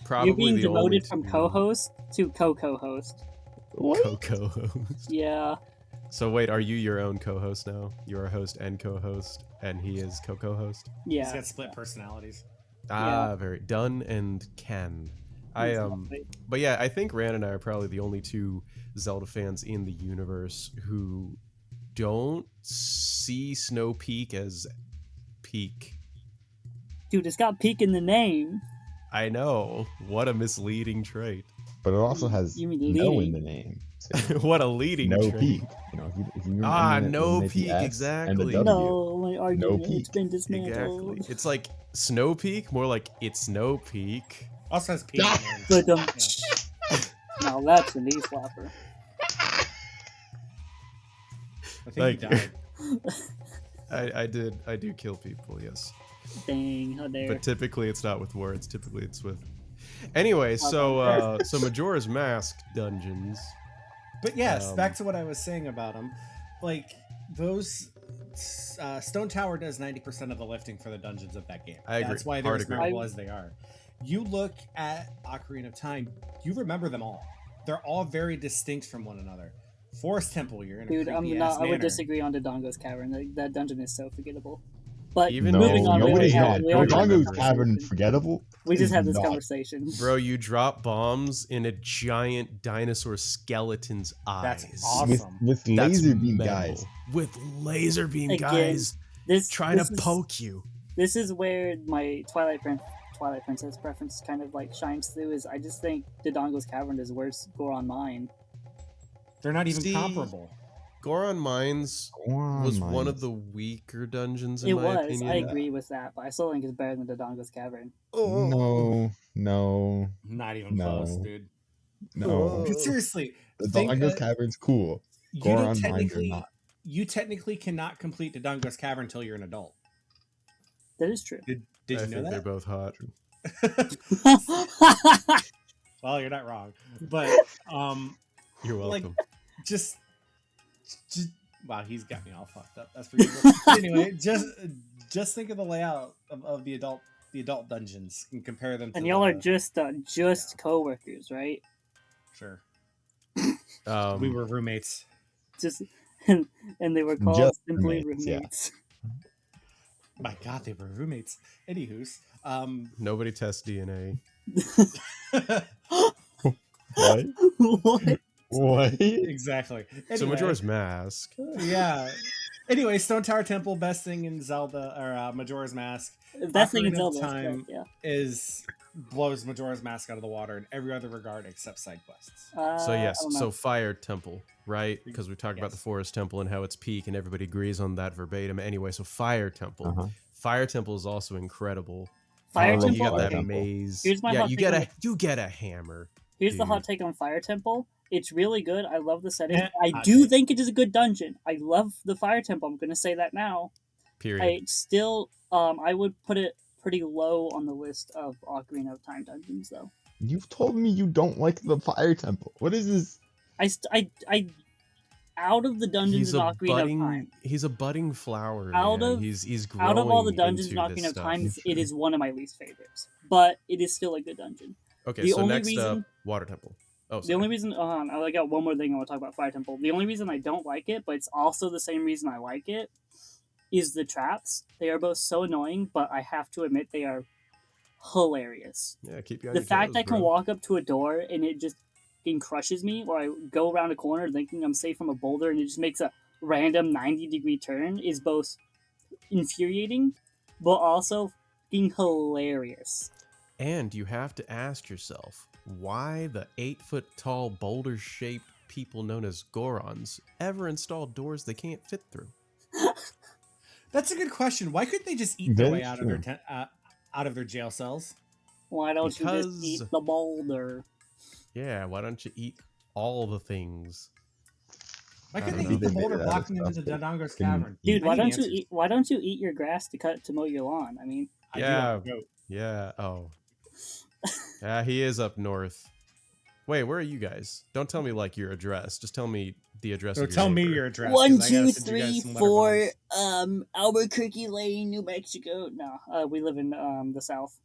[SPEAKER 4] probably
[SPEAKER 3] You're being
[SPEAKER 4] the only
[SPEAKER 3] demoted from
[SPEAKER 4] two
[SPEAKER 3] co-host to co-co-host.
[SPEAKER 2] What?
[SPEAKER 4] co-host.
[SPEAKER 3] Yeah.
[SPEAKER 4] So wait, are you your own co-host now? You're a host and co-host, and he is co-co-host.
[SPEAKER 3] Yeah.
[SPEAKER 1] He's got split personalities.
[SPEAKER 4] Ah, very done and can.
[SPEAKER 3] Exactly.
[SPEAKER 4] But yeah, I think Ran and I are probably the only two Zelda fans in the universe who don't see Snow Peak as peak.
[SPEAKER 3] Dude, it's got peak in the name.
[SPEAKER 4] I know, what a misleading trait.
[SPEAKER 2] But it also has
[SPEAKER 3] You mean
[SPEAKER 2] no in
[SPEAKER 3] leading.
[SPEAKER 2] the name. So
[SPEAKER 4] What a leading
[SPEAKER 2] no
[SPEAKER 4] trait.
[SPEAKER 2] peak. You know, if you
[SPEAKER 4] No
[SPEAKER 2] eliminate the
[SPEAKER 4] peak,
[SPEAKER 2] S and the
[SPEAKER 4] exactly.
[SPEAKER 2] W,
[SPEAKER 3] No, my argument
[SPEAKER 2] peak.
[SPEAKER 3] has been dismantled.
[SPEAKER 4] Exactly. It's like Snow Peak, more like it's no peak.
[SPEAKER 1] Also has Peak.
[SPEAKER 3] But now that's a knee slapper.
[SPEAKER 1] I think he
[SPEAKER 4] Thank
[SPEAKER 1] died.
[SPEAKER 4] I do kill people, yes.
[SPEAKER 3] Dang, how dare.
[SPEAKER 4] But typically it's not with words, typically it's with... Anyway, so Majora's Mask dungeons.
[SPEAKER 1] But yes, back to what I was saying about them. Like, those... Stone Tower does 90% of the lifting for the dungeons of that game.
[SPEAKER 4] I agree.
[SPEAKER 1] That's why they're as
[SPEAKER 4] Hard agree.
[SPEAKER 1] memorable as they are. You look at Ocarina of Time, you remember them all. They're all very distinct from one another. Forest Temple, you're in a
[SPEAKER 3] Dude,
[SPEAKER 1] creepy-ass
[SPEAKER 3] I would
[SPEAKER 1] manor.
[SPEAKER 3] disagree on Dodongo's Cavern. That dungeon is so forgettable. But
[SPEAKER 4] Even
[SPEAKER 3] moving on,
[SPEAKER 2] nobody's
[SPEAKER 3] we already had this
[SPEAKER 2] Dodongo's
[SPEAKER 3] conversation.
[SPEAKER 2] Cavern forgettable.
[SPEAKER 3] We just
[SPEAKER 2] Is
[SPEAKER 3] had this
[SPEAKER 2] not.
[SPEAKER 3] conversation.
[SPEAKER 4] Bro, you drop bombs in a giant dinosaur skeleton's eyes.
[SPEAKER 1] That's awesome.
[SPEAKER 2] With
[SPEAKER 4] That's
[SPEAKER 2] laser beam
[SPEAKER 4] metal.
[SPEAKER 2] guys.
[SPEAKER 4] With laser beam
[SPEAKER 3] Again,
[SPEAKER 4] guys
[SPEAKER 3] This
[SPEAKER 4] trying
[SPEAKER 3] this
[SPEAKER 4] to
[SPEAKER 3] is-
[SPEAKER 4] poke you.
[SPEAKER 3] This is where my Twilight Princess preference kind of like shines through. Is I just think Dodongo's Cavern is worse Goron Mine.
[SPEAKER 1] They're not even
[SPEAKER 4] See,
[SPEAKER 1] comparable.
[SPEAKER 4] Goron Mines was one of the weaker dungeons in my opinion.
[SPEAKER 3] I agree with that, but I still think it's better than Dodongo's Cavern.
[SPEAKER 2] No.
[SPEAKER 1] Not even close, dude.
[SPEAKER 2] No.
[SPEAKER 1] But seriously,
[SPEAKER 2] The
[SPEAKER 1] think
[SPEAKER 2] Dodongo's
[SPEAKER 1] that
[SPEAKER 2] Cavern's cool.
[SPEAKER 1] you
[SPEAKER 2] Goron
[SPEAKER 1] don't
[SPEAKER 2] Mines are
[SPEAKER 1] technically,
[SPEAKER 2] not.
[SPEAKER 1] you technically cannot complete Dodongo's Cavern until you're an adult.
[SPEAKER 3] That is true.
[SPEAKER 1] Did
[SPEAKER 4] I
[SPEAKER 1] you
[SPEAKER 4] think
[SPEAKER 1] know
[SPEAKER 4] they're
[SPEAKER 1] that?
[SPEAKER 4] both hot.
[SPEAKER 1] Well, you're not wrong, but
[SPEAKER 4] You're
[SPEAKER 1] like,
[SPEAKER 4] welcome.
[SPEAKER 1] just wow, he's got me all fucked up. That's pretty cool. Anyway, just think of the layout of the adult dungeons and compare them to
[SPEAKER 3] And y'all are just co-workers, right?
[SPEAKER 1] sure.
[SPEAKER 4] Um,
[SPEAKER 1] We were roommates.
[SPEAKER 3] Just and they were called
[SPEAKER 2] Just
[SPEAKER 3] simply
[SPEAKER 2] roommates, yeah.
[SPEAKER 3] roommates.
[SPEAKER 1] My God, they were roommates. Anywho's,
[SPEAKER 4] nobody tests DNA.
[SPEAKER 2] What?
[SPEAKER 3] What?
[SPEAKER 2] What?
[SPEAKER 1] exactly.
[SPEAKER 4] So
[SPEAKER 1] Anyway,
[SPEAKER 4] Majora's Mask.
[SPEAKER 1] yeah. Anyway, Stone Tower Temple, best thing in Zelda or Majora's Mask.
[SPEAKER 3] That's thing in
[SPEAKER 1] Ocarina of
[SPEAKER 3] Zelda.
[SPEAKER 1] Time
[SPEAKER 3] Yeah.
[SPEAKER 1] blows Majora's Mask out of the water in every other regard except side quests.
[SPEAKER 4] So yes,
[SPEAKER 3] I don't know.
[SPEAKER 4] so Fire Temple, right? Because we talked about the
[SPEAKER 1] Yes.
[SPEAKER 4] Forest Temple and how it's peak, and everybody agrees on that verbatim. Anyway, so Fire Temple.
[SPEAKER 2] Uh-huh.
[SPEAKER 4] Fire Temple is also incredible.
[SPEAKER 3] Fire
[SPEAKER 2] I love
[SPEAKER 4] You
[SPEAKER 3] Temple.
[SPEAKER 4] got that
[SPEAKER 2] Fire Temple.
[SPEAKER 4] maze.
[SPEAKER 3] Here's my
[SPEAKER 4] yeah,
[SPEAKER 3] hot
[SPEAKER 4] you
[SPEAKER 3] take
[SPEAKER 4] get
[SPEAKER 3] on
[SPEAKER 4] you get a hammer.
[SPEAKER 3] Here's the
[SPEAKER 4] dude.
[SPEAKER 3] hot take on Fire Temple. It's really good. I love the setting.
[SPEAKER 1] Yeah,
[SPEAKER 3] I
[SPEAKER 1] hot
[SPEAKER 3] do
[SPEAKER 1] take.
[SPEAKER 3] think it is a good dungeon. I love the Fire Temple. I'm going to say that now.
[SPEAKER 4] Period.
[SPEAKER 3] I still, I would put it pretty low on the list of Ocarina of Time dungeons, though.
[SPEAKER 2] You've told me you don't like the Fire Temple. What is this?
[SPEAKER 3] I out of the dungeons in Ocarina of Time,
[SPEAKER 4] He's a budding flower.
[SPEAKER 3] Out
[SPEAKER 4] man.
[SPEAKER 3] of-
[SPEAKER 4] he's growing
[SPEAKER 3] out of all the dungeons in
[SPEAKER 4] into this
[SPEAKER 3] Ocarina of
[SPEAKER 4] stuff.
[SPEAKER 3] Time,
[SPEAKER 2] Sure.
[SPEAKER 3] it is one of my least favorites. But it is still a good dungeon.
[SPEAKER 4] Okay,
[SPEAKER 3] the
[SPEAKER 4] so
[SPEAKER 3] only
[SPEAKER 4] next up,
[SPEAKER 3] reason-
[SPEAKER 4] Water Temple. Oh,
[SPEAKER 3] The only reason, I got one more thing I want to talk about Fire Temple. The only reason I don't like it, but it's also the same reason I like it, is the traps. They are both so annoying, but I have to admit they are hilarious.
[SPEAKER 4] yeah, keep you on
[SPEAKER 3] The
[SPEAKER 4] your
[SPEAKER 3] fact
[SPEAKER 4] toes,
[SPEAKER 3] I can
[SPEAKER 4] bro.
[SPEAKER 3] walk up to a door and it just fucking crushes me, or I go around a corner thinking I'm safe from a boulder and it just makes a random 90-degree turn is both infuriating, but also fucking hilarious.
[SPEAKER 4] And you have to ask yourself why the 8-foot-tall boulder-shaped people known as Gorons ever install doors they can't fit through.
[SPEAKER 1] That's a good question. Why couldn't they just eat their way out of their out of their jail cells?
[SPEAKER 3] Why don't you just eat the boulder?
[SPEAKER 4] Yeah, why don't you eat all the things?
[SPEAKER 1] Why couldn't they eat the boulder blocking into the Dodongo's cavern?
[SPEAKER 3] Dude, why don't you eat your grass to mow your lawn? I mean,
[SPEAKER 4] yeah, yeah. Oh, yeah. He is up north. Wait, where are you guys? Don't tell me like your address. Just tell me the address.
[SPEAKER 1] So
[SPEAKER 4] of your
[SPEAKER 1] tell
[SPEAKER 4] neighbor.
[SPEAKER 1] me your address.
[SPEAKER 3] 1, 2, 3, 4, Albuquerque Lane, New Mexico. No, we live in the south.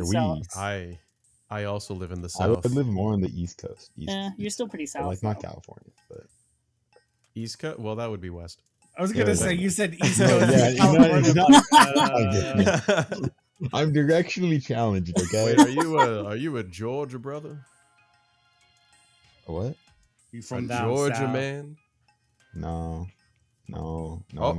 [SPEAKER 2] South.
[SPEAKER 4] I also live in the south.
[SPEAKER 2] I would live more on the East Coast.
[SPEAKER 3] You're still pretty south.
[SPEAKER 2] Like not California, but
[SPEAKER 4] East Coast. Well, that would be west.
[SPEAKER 1] I was gonna say you said East
[SPEAKER 2] Coast.
[SPEAKER 1] Yeah,
[SPEAKER 2] I'm directionally challenged. Okay.
[SPEAKER 4] Wait, are you a Georgia brother?
[SPEAKER 2] What?
[SPEAKER 1] You from
[SPEAKER 4] Georgia
[SPEAKER 1] south?
[SPEAKER 4] Man?
[SPEAKER 2] No.
[SPEAKER 4] Oh, no,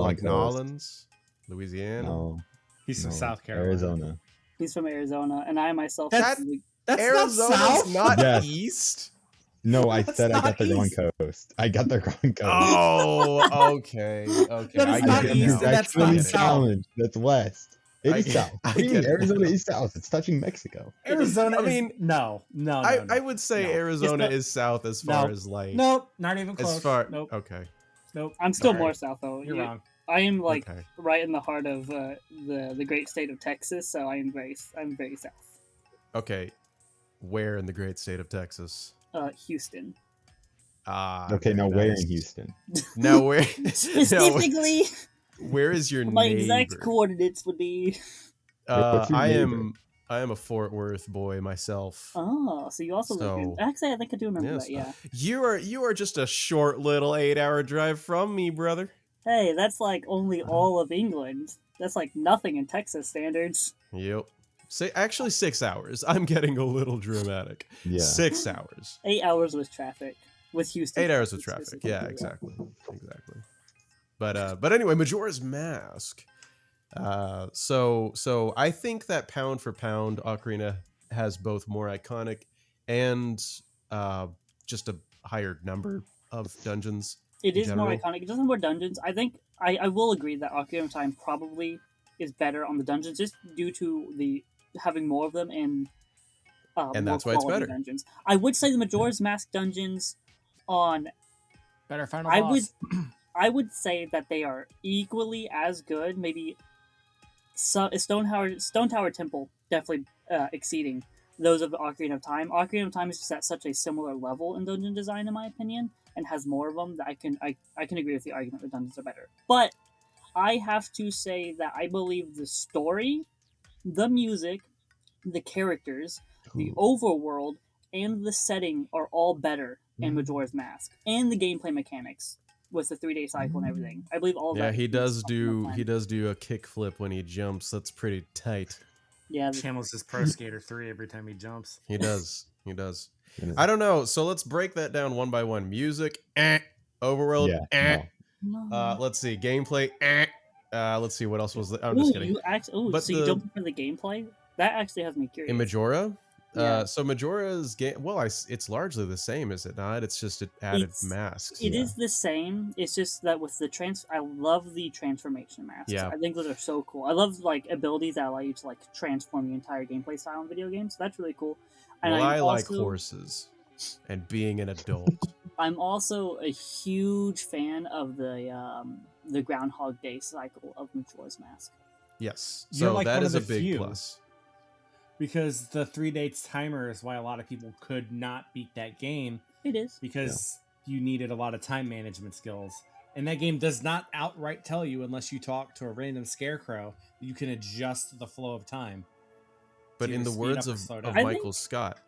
[SPEAKER 4] like Nolans, Louisiana.
[SPEAKER 2] No,
[SPEAKER 1] he's from South Carolina.
[SPEAKER 2] Arizona.
[SPEAKER 3] He's from Arizona, and I myself.
[SPEAKER 1] That's
[SPEAKER 4] Arizona's not east.
[SPEAKER 2] No, I said I got the wrong coast. I got the wrong coast.
[SPEAKER 4] Oh, okay.
[SPEAKER 1] That is not east. That's not south.
[SPEAKER 2] That's west. It is south. What do you mean Arizona is south? It's touching Mexico.
[SPEAKER 1] Arizona. I mean, no.
[SPEAKER 4] I would say Arizona is south as far as like.
[SPEAKER 1] Nope, not even close.
[SPEAKER 4] As far.
[SPEAKER 1] Nope.
[SPEAKER 4] Okay.
[SPEAKER 1] Nope.
[SPEAKER 3] I'm still more south though.
[SPEAKER 1] You're wrong.
[SPEAKER 3] I am like right in the heart of the great state of Texas, so I'm very south.
[SPEAKER 4] Okay, where in the great state of Texas?
[SPEAKER 3] Houston.
[SPEAKER 2] Okay, now where in Houston?
[SPEAKER 4] Now where?
[SPEAKER 3] Specifically.
[SPEAKER 4] Where is your
[SPEAKER 3] my
[SPEAKER 4] neighbor?
[SPEAKER 3] exact coordinates would be?
[SPEAKER 4] I am a Fort Worth boy myself.
[SPEAKER 3] Oh, so you also live here. Actually, I think I do remember that. Yeah.
[SPEAKER 4] You are just a short little 8-hour drive from me, brother.
[SPEAKER 3] Hey, that's like only all of England. That's like nothing in Texas standards.
[SPEAKER 4] Yep. Actually 6 hours. I'm getting a little dramatic.
[SPEAKER 2] Yeah.
[SPEAKER 4] 6 hours.
[SPEAKER 3] 8 hours with traffic. With Houston.
[SPEAKER 4] 8 hours with traffic. Yeah, exactly. But anyway, Majora's Mask. So I think that pound for pound, Ocarina has both more iconic and just a higher number of dungeons.
[SPEAKER 3] It is more iconic. It doesn't have more dungeons. I think I will agree that Ocarina of Time probably is better on the dungeons just due to the having more of them and
[SPEAKER 4] that's why it's better.
[SPEAKER 3] Dungeons. I would say the Majora's Mask dungeons on
[SPEAKER 1] better final boss.
[SPEAKER 3] I would say that they are equally as good. Maybe Stone Tower Temple definitely exceeding those of Ocarina of Time. Ocarina of Time is just at such a similar level in dungeon design, in my opinion, and has more of them that I can agree with the argument that dungeons are better. But I have to say that I believe the story, the music, the characters, the overworld, and the setting are all better in Majora's Mask, and the gameplay mechanics with the 3-day cycle and everything. I believe all of that.
[SPEAKER 4] Yeah, he does do a kickflip when he jumps. That's pretty tight.
[SPEAKER 3] Yeah,
[SPEAKER 1] channels his Pro Skater 3 every time he jumps.
[SPEAKER 4] He does. I don't know. So let's break that down one by one. Music, overworld,
[SPEAKER 3] no.
[SPEAKER 4] Let's see, gameplay, let's see what else was there. I'm just kidding.
[SPEAKER 3] You jumped for the gameplay? That actually has me curious.
[SPEAKER 4] In Majora?
[SPEAKER 3] Yeah.
[SPEAKER 4] So Majora's game, it's largely the same, is it not? It's just added masks.
[SPEAKER 3] It is the same. It's just that with the I love the transformation masks.
[SPEAKER 4] Yeah.
[SPEAKER 3] I think those are so cool. I love like abilities that allow you to like transform the entire gameplay style in video games. That's really cool. And
[SPEAKER 4] I like horses and being an adult.
[SPEAKER 3] I'm also a huge fan of the Groundhog Day cycle of Majora's Mask.
[SPEAKER 4] Yes. So like that is a big plus.
[SPEAKER 1] Because the 3-day timer is why a lot of people could not beat that game.
[SPEAKER 3] It is.
[SPEAKER 1] Because you needed a lot of time management skills. And that game does not outright tell you, unless you talk to a random scarecrow, that you can adjust the flow of time.
[SPEAKER 4] But in the words of Michael Scott,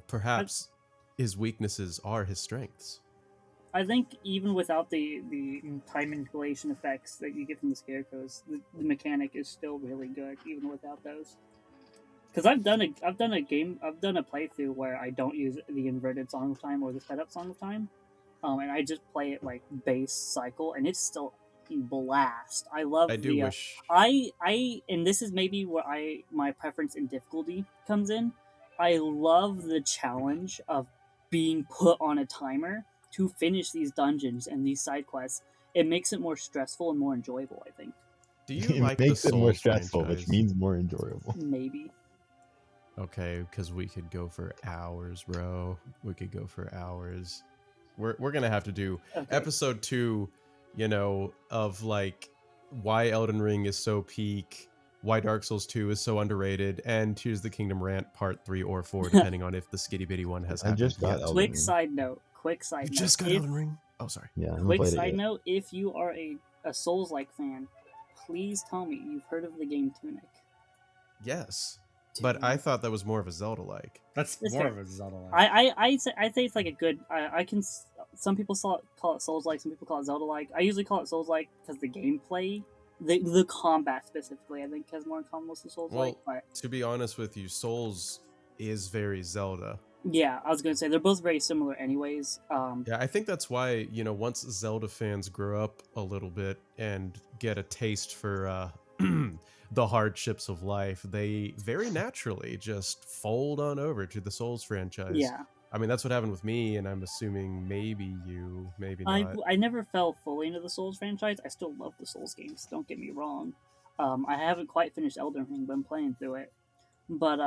[SPEAKER 4] perhaps his weaknesses are his strengths.
[SPEAKER 3] I think even without the time manipulation effects that you get from the scarecrows, the mechanic is still really good, even without those. Because I've done a playthrough where I don't use the inverted Song of Time or the setup Song of Time, and I just play it like base cycle, and it's still a blast. I love. And this is maybe where my preference in difficulty comes in. I love the challenge of being put on a timer to finish these dungeons and these side quests, it makes it more stressful and more enjoyable, I think.
[SPEAKER 4] Do you
[SPEAKER 2] It
[SPEAKER 4] like
[SPEAKER 2] makes
[SPEAKER 4] the
[SPEAKER 2] it more
[SPEAKER 4] Souls
[SPEAKER 2] stressful,
[SPEAKER 4] franchise?
[SPEAKER 2] which means more enjoyable.
[SPEAKER 3] Maybe.
[SPEAKER 4] Okay, because we could go for hours, bro. We could go for hours. We're gonna have to do episode 2, you know, of like why Elden Ring is so peak, why Dark Souls 2 is so underrated, and Tears of the Kingdom rant part 3 or 4, depending on if the skitty bitty one has happened.
[SPEAKER 2] just got
[SPEAKER 4] yet.
[SPEAKER 2] Elden
[SPEAKER 3] Quick
[SPEAKER 2] Ring.
[SPEAKER 3] side note.
[SPEAKER 4] You just got Elden Ring? Oh, sorry.
[SPEAKER 2] Yeah,
[SPEAKER 3] Quick side note, if you are a Souls-like fan, please tell me you've heard of the game Tunic.
[SPEAKER 4] Yes. But I thought that was more of a Zelda-like.
[SPEAKER 1] That's more of a Zelda-like.
[SPEAKER 3] I say it's like a good. I can. Some people call it Souls-like. Some people call it Zelda-like. I usually call it Souls-like because the gameplay, the combat specifically, I think has more in common with the Souls-like.
[SPEAKER 4] Well, to be honest with you, Souls is very Zelda.
[SPEAKER 3] Yeah, I was gonna say they're both very similar, anyways.
[SPEAKER 4] Yeah, I think that's why, you know, once Zelda fans grow up a little bit and get a taste for the hardships of life, they very naturally just fold on over to the Souls franchise.
[SPEAKER 3] Yeah.
[SPEAKER 4] I mean, that's what happened with me, and I'm assuming maybe you, maybe not.
[SPEAKER 3] I never fell fully into the Souls franchise. I still love the Souls games. Don't get me wrong. I haven't quite finished Elden Ring, but I'm playing through it. But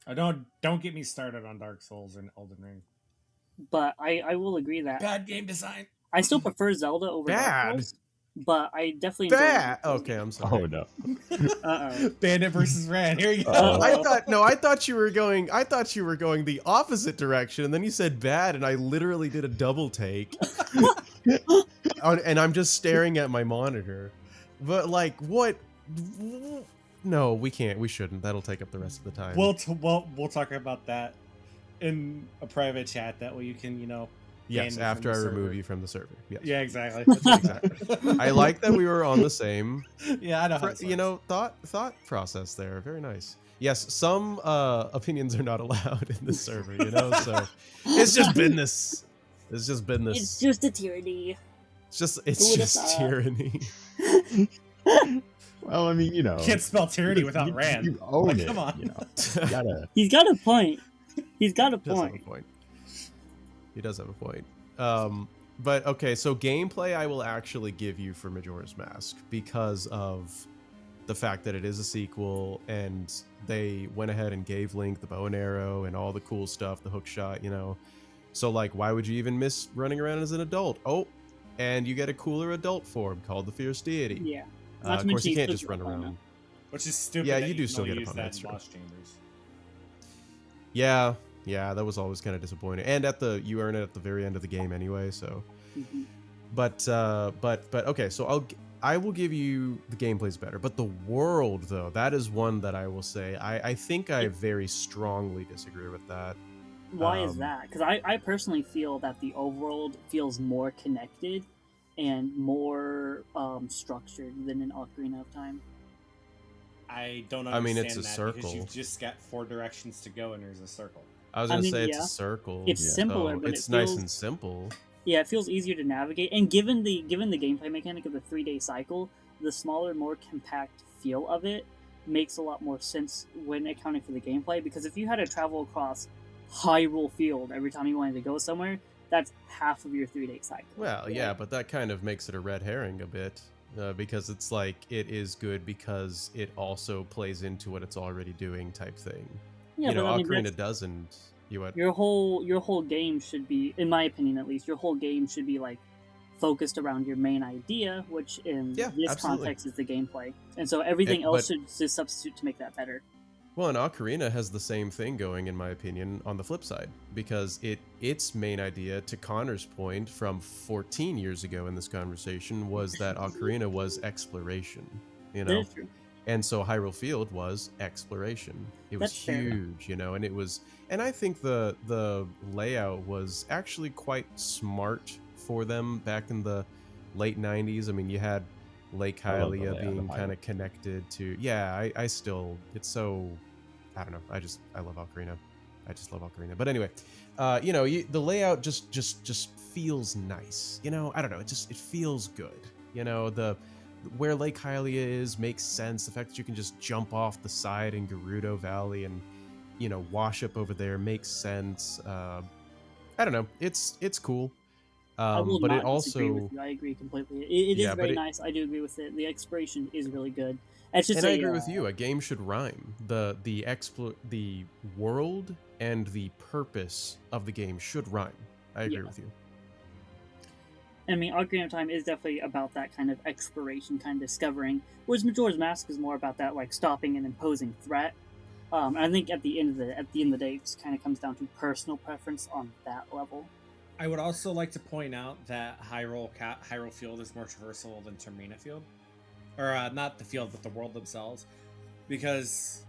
[SPEAKER 1] don't get me started on Dark Souls and Elden Ring.
[SPEAKER 3] But I will agree that
[SPEAKER 1] bad game design.
[SPEAKER 3] I still prefer Zelda over Dark Souls. But I definitely enjoy
[SPEAKER 4] Okay, I'm sorry.
[SPEAKER 2] Oh no.
[SPEAKER 1] Bandit versus Ran. Here you go.
[SPEAKER 4] I thought you were going the opposite direction, and then you said bad, and I literally did a double take. And I'm just staring at my monitor. But like, what? No, we can't. We shouldn't. That'll take up the rest of the time.
[SPEAKER 1] We'll talk about that in a private chat. That way you can, you know.
[SPEAKER 4] Yes, after I remove you from the server. Yes.
[SPEAKER 1] Yeah, exactly.
[SPEAKER 4] Exactly. I like that we were on the same.
[SPEAKER 1] Yeah, I know.
[SPEAKER 4] Thought process there. Very nice. Yes, some opinions are not allowed in the server. You know, so it's just business. It's just business.
[SPEAKER 3] It's just a tyranny.
[SPEAKER 4] It's just tyranny.
[SPEAKER 2] Well, I mean, you know,
[SPEAKER 1] you can't spell tyranny without Rand.
[SPEAKER 2] You own it.
[SPEAKER 1] Come on.
[SPEAKER 2] You know,
[SPEAKER 3] He's got a point. He's got a point.
[SPEAKER 4] He does have a point. But okay, so gameplay I will actually give you for Majora's Mask because of the fact that it is a sequel and they went ahead and gave Link the bow and arrow and all the cool stuff, the hook shot, you know. So like, why would you even miss running around as an adult? Oh, and you get a cooler adult form called the Fierce Deity.
[SPEAKER 3] Yeah.
[SPEAKER 4] Of course, you can't just run around.
[SPEAKER 1] Which is stupid.
[SPEAKER 4] Yeah, you do still get a pun. That's true.
[SPEAKER 1] Lost Chambers.
[SPEAKER 4] Yeah, that was always kind of disappointing. And you earn it at the very end of the game anyway. So, but okay. So I will give you the gameplay's better, but the world though, that is one that I will say I think I very strongly disagree with that.
[SPEAKER 3] Why is that? Because I personally feel that the overworld feels more connected and more structured than in Ocarina of Time.
[SPEAKER 1] I don't understand.
[SPEAKER 4] I mean, it's a
[SPEAKER 1] that
[SPEAKER 4] circle.
[SPEAKER 1] Because you've just got 4 directions to go, and there's a circle.
[SPEAKER 4] I was gonna say it's a circle.
[SPEAKER 3] It's simpler, but
[SPEAKER 4] it's nice and simple.
[SPEAKER 3] Yeah, it feels easier to navigate. And given the gameplay mechanic of the 3-day cycle, the smaller, more compact feel of it makes a lot more sense when accounting for the gameplay. Because if you had to travel across Hyrule Field every time you wanted to go somewhere, that's half of your 3-day cycle.
[SPEAKER 4] Well, yeah, but that kind of makes it a red herring a bit, because it's like it is good because it also plays into what it's already doing type thing.
[SPEAKER 3] Yeah,
[SPEAKER 4] you know,
[SPEAKER 3] but, I mean,
[SPEAKER 4] Ocarina doesn't.
[SPEAKER 3] Your whole game should be, in my opinion at least, your whole game should be like focused around your main idea, which in this context is the gameplay, and so everything else should just substitute to make that better.
[SPEAKER 4] Well, and Ocarina has the same thing going, in my opinion, on the flip side, because its main idea, to Connor's point from 14 years ago in this conversation, was that Ocarina was exploration, you know? And so Hyrule Field was exploration. It was huge, you know, and it was, and I think the layout was actually quite smart for them back in the late 90s. I mean, you had Lake Hylia being kind of connected to, I still, it's so, I don't know, I love Ocarina. I just love Ocarina. But anyway, you know, the layout just feels nice, you know, I don't know, it feels good, you know, where Lake Hylia is makes sense. The fact that you can just jump off the side in Gerudo Valley and, you know, wash up over there makes sense. I don't know, it's cool.
[SPEAKER 3] I will
[SPEAKER 4] But it
[SPEAKER 3] not disagree
[SPEAKER 4] also,
[SPEAKER 3] with you. I agree completely. It is
[SPEAKER 4] yeah, but
[SPEAKER 3] very nice. I do agree with it. The exploration is really good. It's just
[SPEAKER 4] and I agree with you. A game should rhyme. The world and the purpose of the game should rhyme. I agree with you.
[SPEAKER 3] I mean, Ocarina of Time is definitely about that kind of exploration, kind of discovering. Whereas Majora's Mask is more about that, like stopping and imposing threat. I think at the end of the day, it just kind of comes down to personal preference on that level.
[SPEAKER 1] I would also like to point out that Hyrule Field is more traversal than Termina Field, or not the field, but the world themselves, because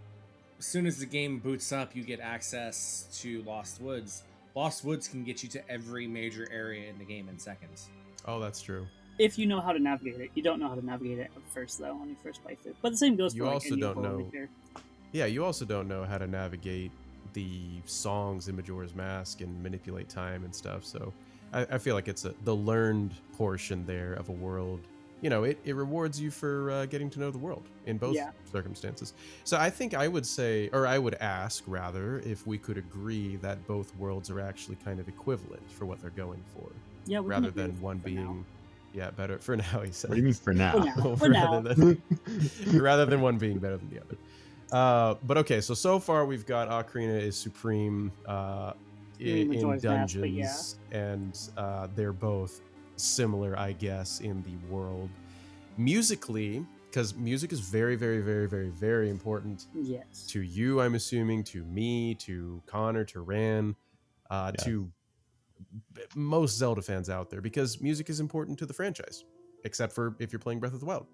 [SPEAKER 1] as soon as the game boots up, you get access to Lost Woods. Lost Woods can get you to every major area in the game in seconds.
[SPEAKER 4] Oh, that's true.
[SPEAKER 3] If you know how to navigate it, you don't know how to navigate it at first though on your first playthrough. But the same goes
[SPEAKER 4] You
[SPEAKER 3] for
[SPEAKER 4] also
[SPEAKER 3] any
[SPEAKER 4] don't
[SPEAKER 3] world
[SPEAKER 4] know.
[SPEAKER 3] here.
[SPEAKER 4] Yeah, you also don't know how to navigate the songs in Majora's Mask and manipulate time and stuff. So I feel like it's the learned portion there of a world. You know, it rewards you for getting to know the world in both circumstances. So I think I would say, or I would ask rather, if we could agree that both worlds are actually kind of equivalent for what they're going for.
[SPEAKER 3] Yeah,
[SPEAKER 4] rather than one being better for now. He said.
[SPEAKER 2] What do you mean for now?
[SPEAKER 4] Rather than one being better than the other. But okay, so far we've got Ocarina is supreme in dungeons, and they're both similar, I guess, in the world. Musically, because music is very, very, very, very, very important.
[SPEAKER 3] Yes.
[SPEAKER 4] To you, I'm assuming, to me, to Connor, to Ran, to most Zelda fans out there, because music is important to the franchise, except for if you're playing Breath of the Wild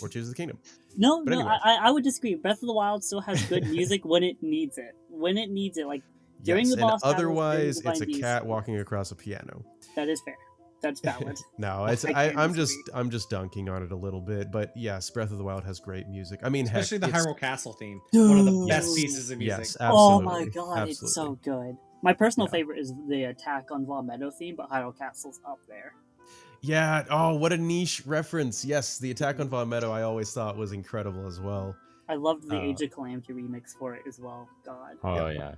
[SPEAKER 4] or Tears of the Kingdom.
[SPEAKER 3] But anyway. I would disagree. Breath of the Wild still has good music when it needs it. When it needs it, like during the boss battles,
[SPEAKER 4] otherwise it's a cat walking across a piano.
[SPEAKER 3] That is fair. That's valid.
[SPEAKER 4] No, I'm just dunking on it a little bit, but yes, Breath of the Wild has great music. I mean,
[SPEAKER 1] especially the Hyrule Castle theme, one of the best pieces of music.
[SPEAKER 4] Yes, absolutely.
[SPEAKER 3] Oh my god, it's so good. My personal favorite is the Attack on Vah Meadow theme, but Hyrule Castle's up there.
[SPEAKER 4] Yeah. Oh, what a niche reference. Yes, the Attack on Vah Meadow I always thought was incredible as well.
[SPEAKER 3] I loved the Age of Calamity remix for it as well. God.
[SPEAKER 2] Oh yeah.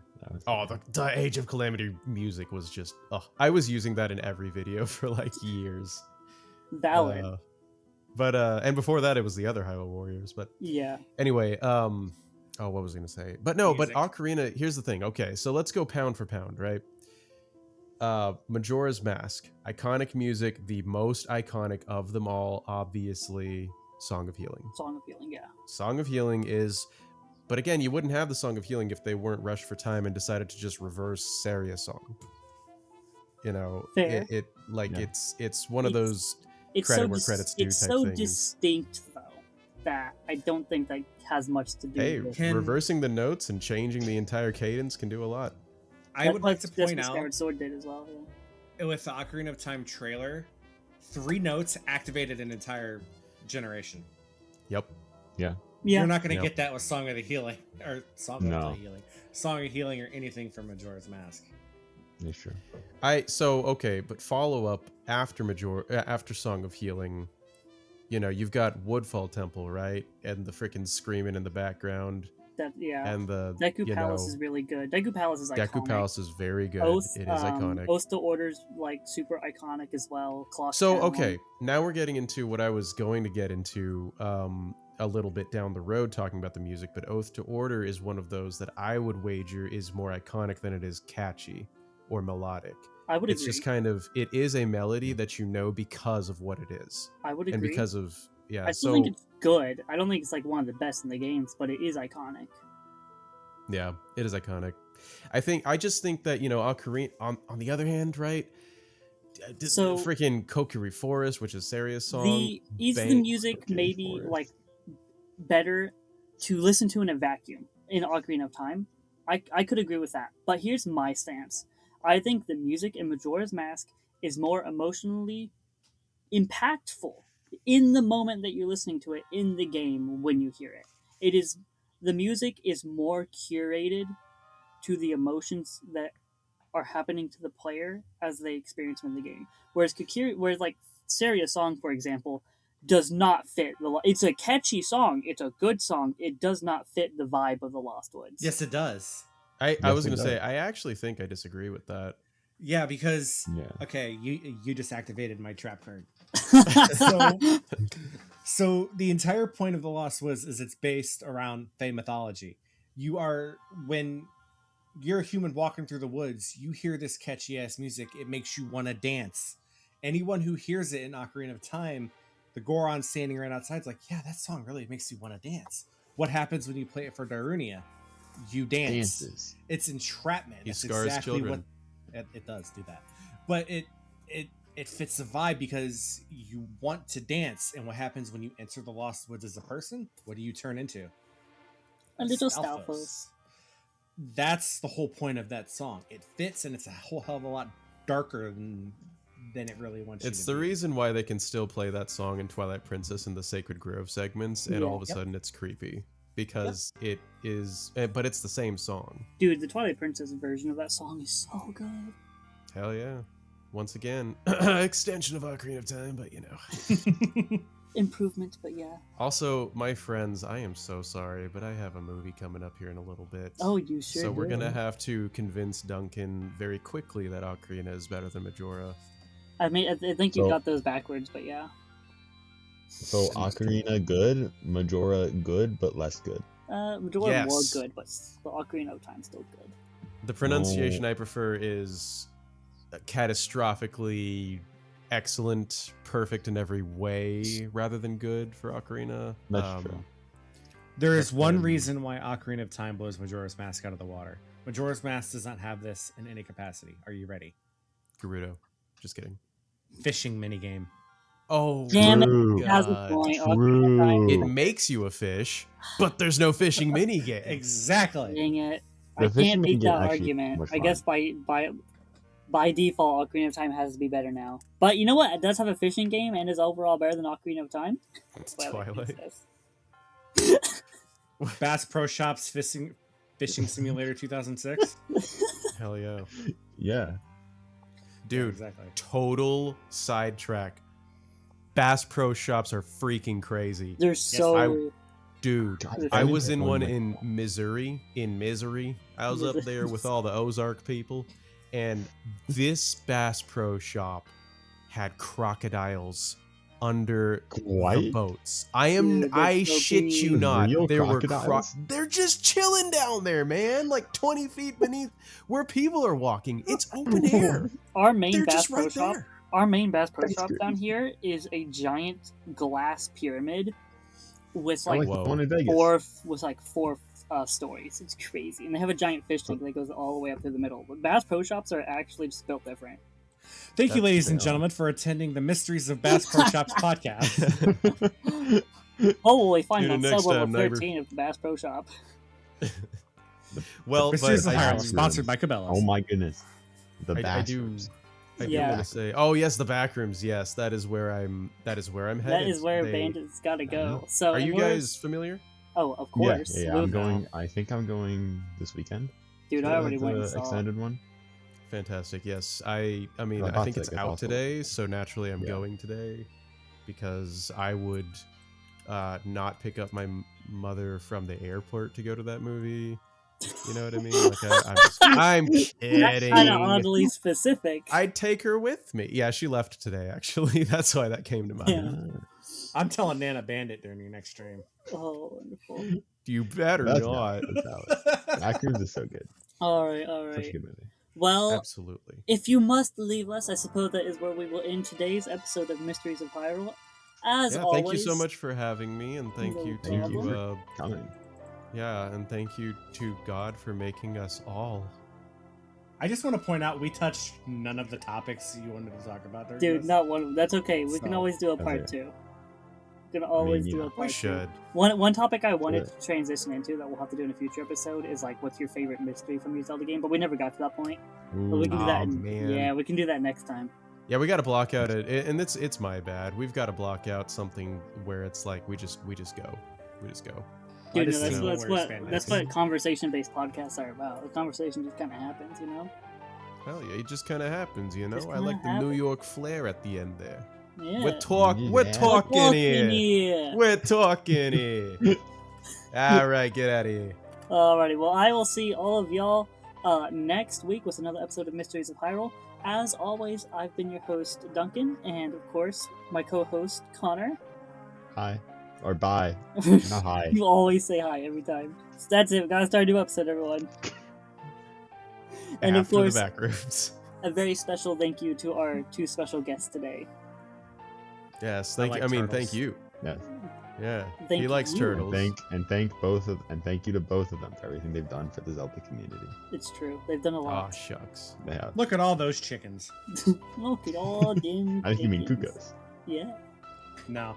[SPEAKER 4] The Age of Calamity music was just. I was using that in every video for like years.
[SPEAKER 3] Valid.
[SPEAKER 4] But and before that it was the other Hyrule Warriors. But
[SPEAKER 3] yeah.
[SPEAKER 4] Anyway, what was I gonna say? But no, music. But Ocarina. Here's the thing. Okay, so let's go pound for pound, right? Majora's Mask, iconic music, the most iconic of them all, obviously. Song of Healing.
[SPEAKER 3] Song of Healing, yeah.
[SPEAKER 4] Song of Healing is, but again, you wouldn't have the Song of Healing if they weren't rushed for time and decided to just reverse Saria's song. You know,
[SPEAKER 3] fair.
[SPEAKER 4] It's one of those credit where credit's due type things.
[SPEAKER 3] It's so distinct though that I don't think that has much to do with
[SPEAKER 4] reversing the notes and changing the entire cadence can do a lot.
[SPEAKER 1] I would like to point out
[SPEAKER 3] Skyward Sword did as well.
[SPEAKER 1] Yeah. With the Ocarina of Time trailer, 3 notes activated an entire generation.
[SPEAKER 4] Yep.
[SPEAKER 2] Yeah.
[SPEAKER 1] You're not going to get that with Song of the Healing or Song of Healing or anything from Majora's Mask.
[SPEAKER 2] Yeah, sure.
[SPEAKER 4] But follow up after Song of Healing, you know, you've got Woodfall Temple, right? And the freaking screaming in the background. And the
[SPEAKER 3] Deku Palace is really good. Deku Palace is iconic.
[SPEAKER 4] Deku Palace is very good. It is iconic.
[SPEAKER 3] Oath to Order's like super iconic as well.
[SPEAKER 4] Now we're getting into what I was going to get into a little bit down the road talking about the music, but Oath to Order is one of those that I would wager is more iconic than it is catchy or melodic.
[SPEAKER 3] I would agree.
[SPEAKER 4] It's just kind of, it is a melody that you know because of what it is.
[SPEAKER 3] I would agree.
[SPEAKER 4] And because of,
[SPEAKER 3] I still think it's good. I don't think it's like one of the best in the games, but it is iconic.
[SPEAKER 4] Yeah, it is iconic. I just think that, you know, Ocarina, on the other hand, right? So freaking Kokiri Forest, which is Saria's song.
[SPEAKER 3] Is the music maybe like better to listen to in a vacuum in Ocarina of Time? I could agree with that. But here's my stance. I think the music in Majora's Mask is more emotionally impactful in the moment that you're listening to it in the game when you hear it. The music is more curated to the emotions that are happening to the player as they experience them in the game. Whereas like Saria's song, for example, does not fit it's a catchy song, it's a good song, it does not fit the vibe of the Lost Woods.
[SPEAKER 1] Yes, it does.
[SPEAKER 4] I was going to say, I actually think I disagree with that.
[SPEAKER 1] Yeah, because okay, you just activated my trap card. So the entire point of the Lost Woods is it's based around Fey mythology. When you're a human walking through the woods, you hear this catchy ass music, it makes you want to dance. Anyone who hears it in Ocarina of Time, the Goron standing right outside is like, yeah, that song really makes you want to dance. What happens when you play it for Darunia? You dance.
[SPEAKER 2] Dances.
[SPEAKER 1] It's entrapment.
[SPEAKER 4] He
[SPEAKER 1] That's
[SPEAKER 4] scars
[SPEAKER 1] exactly
[SPEAKER 4] children.
[SPEAKER 1] what it does do that. But it fits the vibe because you want to dance. And what happens when you enter the Lost Woods as a person? What do you turn into?
[SPEAKER 3] A little Stalfos.
[SPEAKER 1] That's the whole point of that song. It fits, and it's a whole hell of a lot darker than it really wants you to be.
[SPEAKER 4] It's the reason why they can still play that song in Twilight Princess in the Sacred Grove segments, and all of a sudden it's creepy. Because it is, but it's the same song.
[SPEAKER 3] Dude, the Twilight Princess version of that song is so good.
[SPEAKER 4] Hell yeah. Once again, extension of Ocarina of Time, but you know.
[SPEAKER 3] Improvement, but yeah.
[SPEAKER 4] Also, my friends, I am so sorry, but I have a movie coming up here in a little bit.
[SPEAKER 3] Oh, you sure
[SPEAKER 4] So we're going to have to convince Duncan very quickly that Ocarina is better than Majora.
[SPEAKER 3] I think you got those backwards, but yeah.
[SPEAKER 2] So Ocarina good, Majora good, but less good.
[SPEAKER 3] Majora more good, but Ocarina of Time still good.
[SPEAKER 4] The pronunciation I prefer is catastrophically excellent, perfect in every way, rather than good for Ocarina.
[SPEAKER 2] That's true.
[SPEAKER 1] There is one reason why Ocarina of Time blows Majora's Mask out of the water. Majora's Mask does not have this in any capacity. Are you ready?
[SPEAKER 4] Gerudo. Just kidding.
[SPEAKER 1] Fishing minigame.
[SPEAKER 4] Oh,
[SPEAKER 3] damn
[SPEAKER 2] it!
[SPEAKER 3] Has a point.
[SPEAKER 4] It makes you a fish, but there's no fishing minigame.
[SPEAKER 1] Exactly.
[SPEAKER 3] Dang it!
[SPEAKER 2] The
[SPEAKER 3] I can't beat that
[SPEAKER 2] actually
[SPEAKER 3] argument. I guess by default, Ocarina of Time has to be better now. But you know what? It does have a fishing game and is overall better than Ocarina of Time.
[SPEAKER 4] Twilight.
[SPEAKER 1] Bass Pro Shops Fishing Simulator 2006.
[SPEAKER 4] Hell yeah.
[SPEAKER 2] Yeah.
[SPEAKER 4] Dude,
[SPEAKER 1] Yeah, exactly.
[SPEAKER 4] Total sidetrack. Bass Pro Shops are freaking crazy.
[SPEAKER 3] They're so...
[SPEAKER 4] I was in one in Missouri. I was up there with all the Ozark people, and this Bass Pro Shop had crocodiles under the boats. I shit you not. There were they're just chilling down there, man, like 20 feet beneath where people are walking. It's open air.
[SPEAKER 3] Our main Bass Pro Shop. Our main Bass Pro Shop down here is a giant glass pyramid with like four stories. It's crazy, and they have a giant fish tank that goes all the way up through the middle. But Bass Pro Shops are actually just built different.
[SPEAKER 1] Thank you, ladies and gentlemen, for attending the Mysteries of Bass Pro Shops podcast.
[SPEAKER 3] Hopefully, find on sub level 13 of the Bass Pro Shop.
[SPEAKER 4] Well,
[SPEAKER 1] Mysteries of Hyrule, sponsored by Cabela's.
[SPEAKER 2] Oh my goodness, I do
[SPEAKER 4] want to say, oh yes, the back rooms. Yes, that is where I'm headed.
[SPEAKER 3] That is where Bandits gotta go. So,
[SPEAKER 4] are you guys familiar?
[SPEAKER 3] Oh, of course.
[SPEAKER 2] Yeah, I'm going. I think I'm going this weekend.
[SPEAKER 3] Dude, I already went and saw
[SPEAKER 2] extended one.
[SPEAKER 4] Fantastic. Yes, I mean, I think it's out today, so naturally I'm going today because I would not pick up my mother from the airport to go to that movie. You know what I mean? Like I'm kidding.
[SPEAKER 3] That's kind of oddly specific.
[SPEAKER 4] I'd take her with me. Yeah, she left today, actually. That's why that came to mind.
[SPEAKER 3] Yeah.
[SPEAKER 1] I'm telling Nana Bandit during your next stream.
[SPEAKER 3] Oh, wonderful.
[SPEAKER 4] You better not.
[SPEAKER 2] Actors is so good.
[SPEAKER 3] All right.
[SPEAKER 2] Such a good movie.
[SPEAKER 3] Well,
[SPEAKER 4] absolutely.
[SPEAKER 3] If you must leave us, I suppose that is where we will end today's episode of Mysteries of Hyrule. As always,
[SPEAKER 4] thank you so much for having me, and thank you to
[SPEAKER 2] coming.
[SPEAKER 4] Yeah, and thank you to God for making us all.
[SPEAKER 1] I just want to point out we touched none of the topics you wanted to talk about.
[SPEAKER 3] Dude, not one of them. That's okay. We can always do a part 2. We can always do a part 2.
[SPEAKER 4] We should.
[SPEAKER 3] One topic I wanted to transition into that we'll have to do in a future episode is like, what's your favorite mystery from your Zelda game? But we never got to that point. But we can do that. Yeah, we can do that next time.
[SPEAKER 4] Yeah, we got to block out it, and it's my bad. We've got to block out something where it's like we just go.
[SPEAKER 3] Dude, no, that's what conversation-based podcasts are about. The conversation just kind of happens, you know?
[SPEAKER 4] Hell yeah, it just kind of happens, you know? I like the New York flair at the end there.
[SPEAKER 3] Yeah.
[SPEAKER 4] We're talking here. We're talking here. All right, get out of here.
[SPEAKER 3] Alrighty, well, I will see all of y'all next week with another episode of Mysteries of Hyrule. As always, I've been your host, Duncan, and of course, my co-host, Connor.
[SPEAKER 2] Hi. Or bye. Not hi.
[SPEAKER 3] You always say hi every time. So that's it. We gotta start a new episode, everyone. And
[SPEAKER 4] After
[SPEAKER 3] of course,
[SPEAKER 4] the back rooms.
[SPEAKER 3] a very special thank you to our 2 special guests today.
[SPEAKER 4] Yes, thank you. I mean, thank you.
[SPEAKER 2] Yes.
[SPEAKER 4] Yeah,
[SPEAKER 3] Thank
[SPEAKER 4] he likes
[SPEAKER 3] you.
[SPEAKER 4] turtles.
[SPEAKER 2] Thank you to both of them for everything they've done for the Zelda community.
[SPEAKER 3] It's true. They've done a
[SPEAKER 4] Oh
[SPEAKER 3] lot.
[SPEAKER 4] shucks.
[SPEAKER 2] They have.
[SPEAKER 1] Look at all those chickens.
[SPEAKER 3] Look at all them
[SPEAKER 2] I think you mean
[SPEAKER 3] chickens.
[SPEAKER 2] Kukos.
[SPEAKER 3] Yeah.
[SPEAKER 1] No.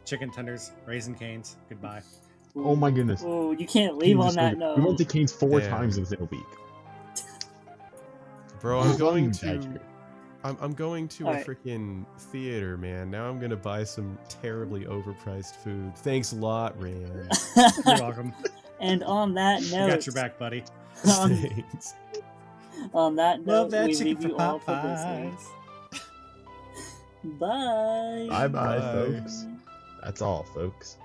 [SPEAKER 1] Chicken tenders, raisin canes. Goodbye.
[SPEAKER 2] Oh my goodness.
[SPEAKER 3] Oh, you can't leave
[SPEAKER 2] Canes
[SPEAKER 3] on
[SPEAKER 2] is so
[SPEAKER 3] that
[SPEAKER 2] good.
[SPEAKER 3] note.
[SPEAKER 2] We went to Canes 4
[SPEAKER 4] Damn.
[SPEAKER 2] times within a week.
[SPEAKER 4] Bro, I'm going
[SPEAKER 2] Flying
[SPEAKER 4] to.
[SPEAKER 2] badger.
[SPEAKER 4] I'm going to
[SPEAKER 3] All
[SPEAKER 4] a
[SPEAKER 3] right.
[SPEAKER 4] freaking theater, man. Now I'm gonna buy some terribly overpriced food. Thanks a lot, Rand.
[SPEAKER 1] You're welcome.
[SPEAKER 3] And on that
[SPEAKER 1] We
[SPEAKER 3] note,
[SPEAKER 1] got your back, buddy.
[SPEAKER 4] Thanks.
[SPEAKER 3] on that note,
[SPEAKER 1] Love that
[SPEAKER 3] we
[SPEAKER 1] chicken
[SPEAKER 3] leave you
[SPEAKER 1] for
[SPEAKER 3] all for listening.
[SPEAKER 1] Popeyes.
[SPEAKER 3] Bye.
[SPEAKER 2] Bye bye,
[SPEAKER 4] Bye.
[SPEAKER 2] folks. That's all, folks.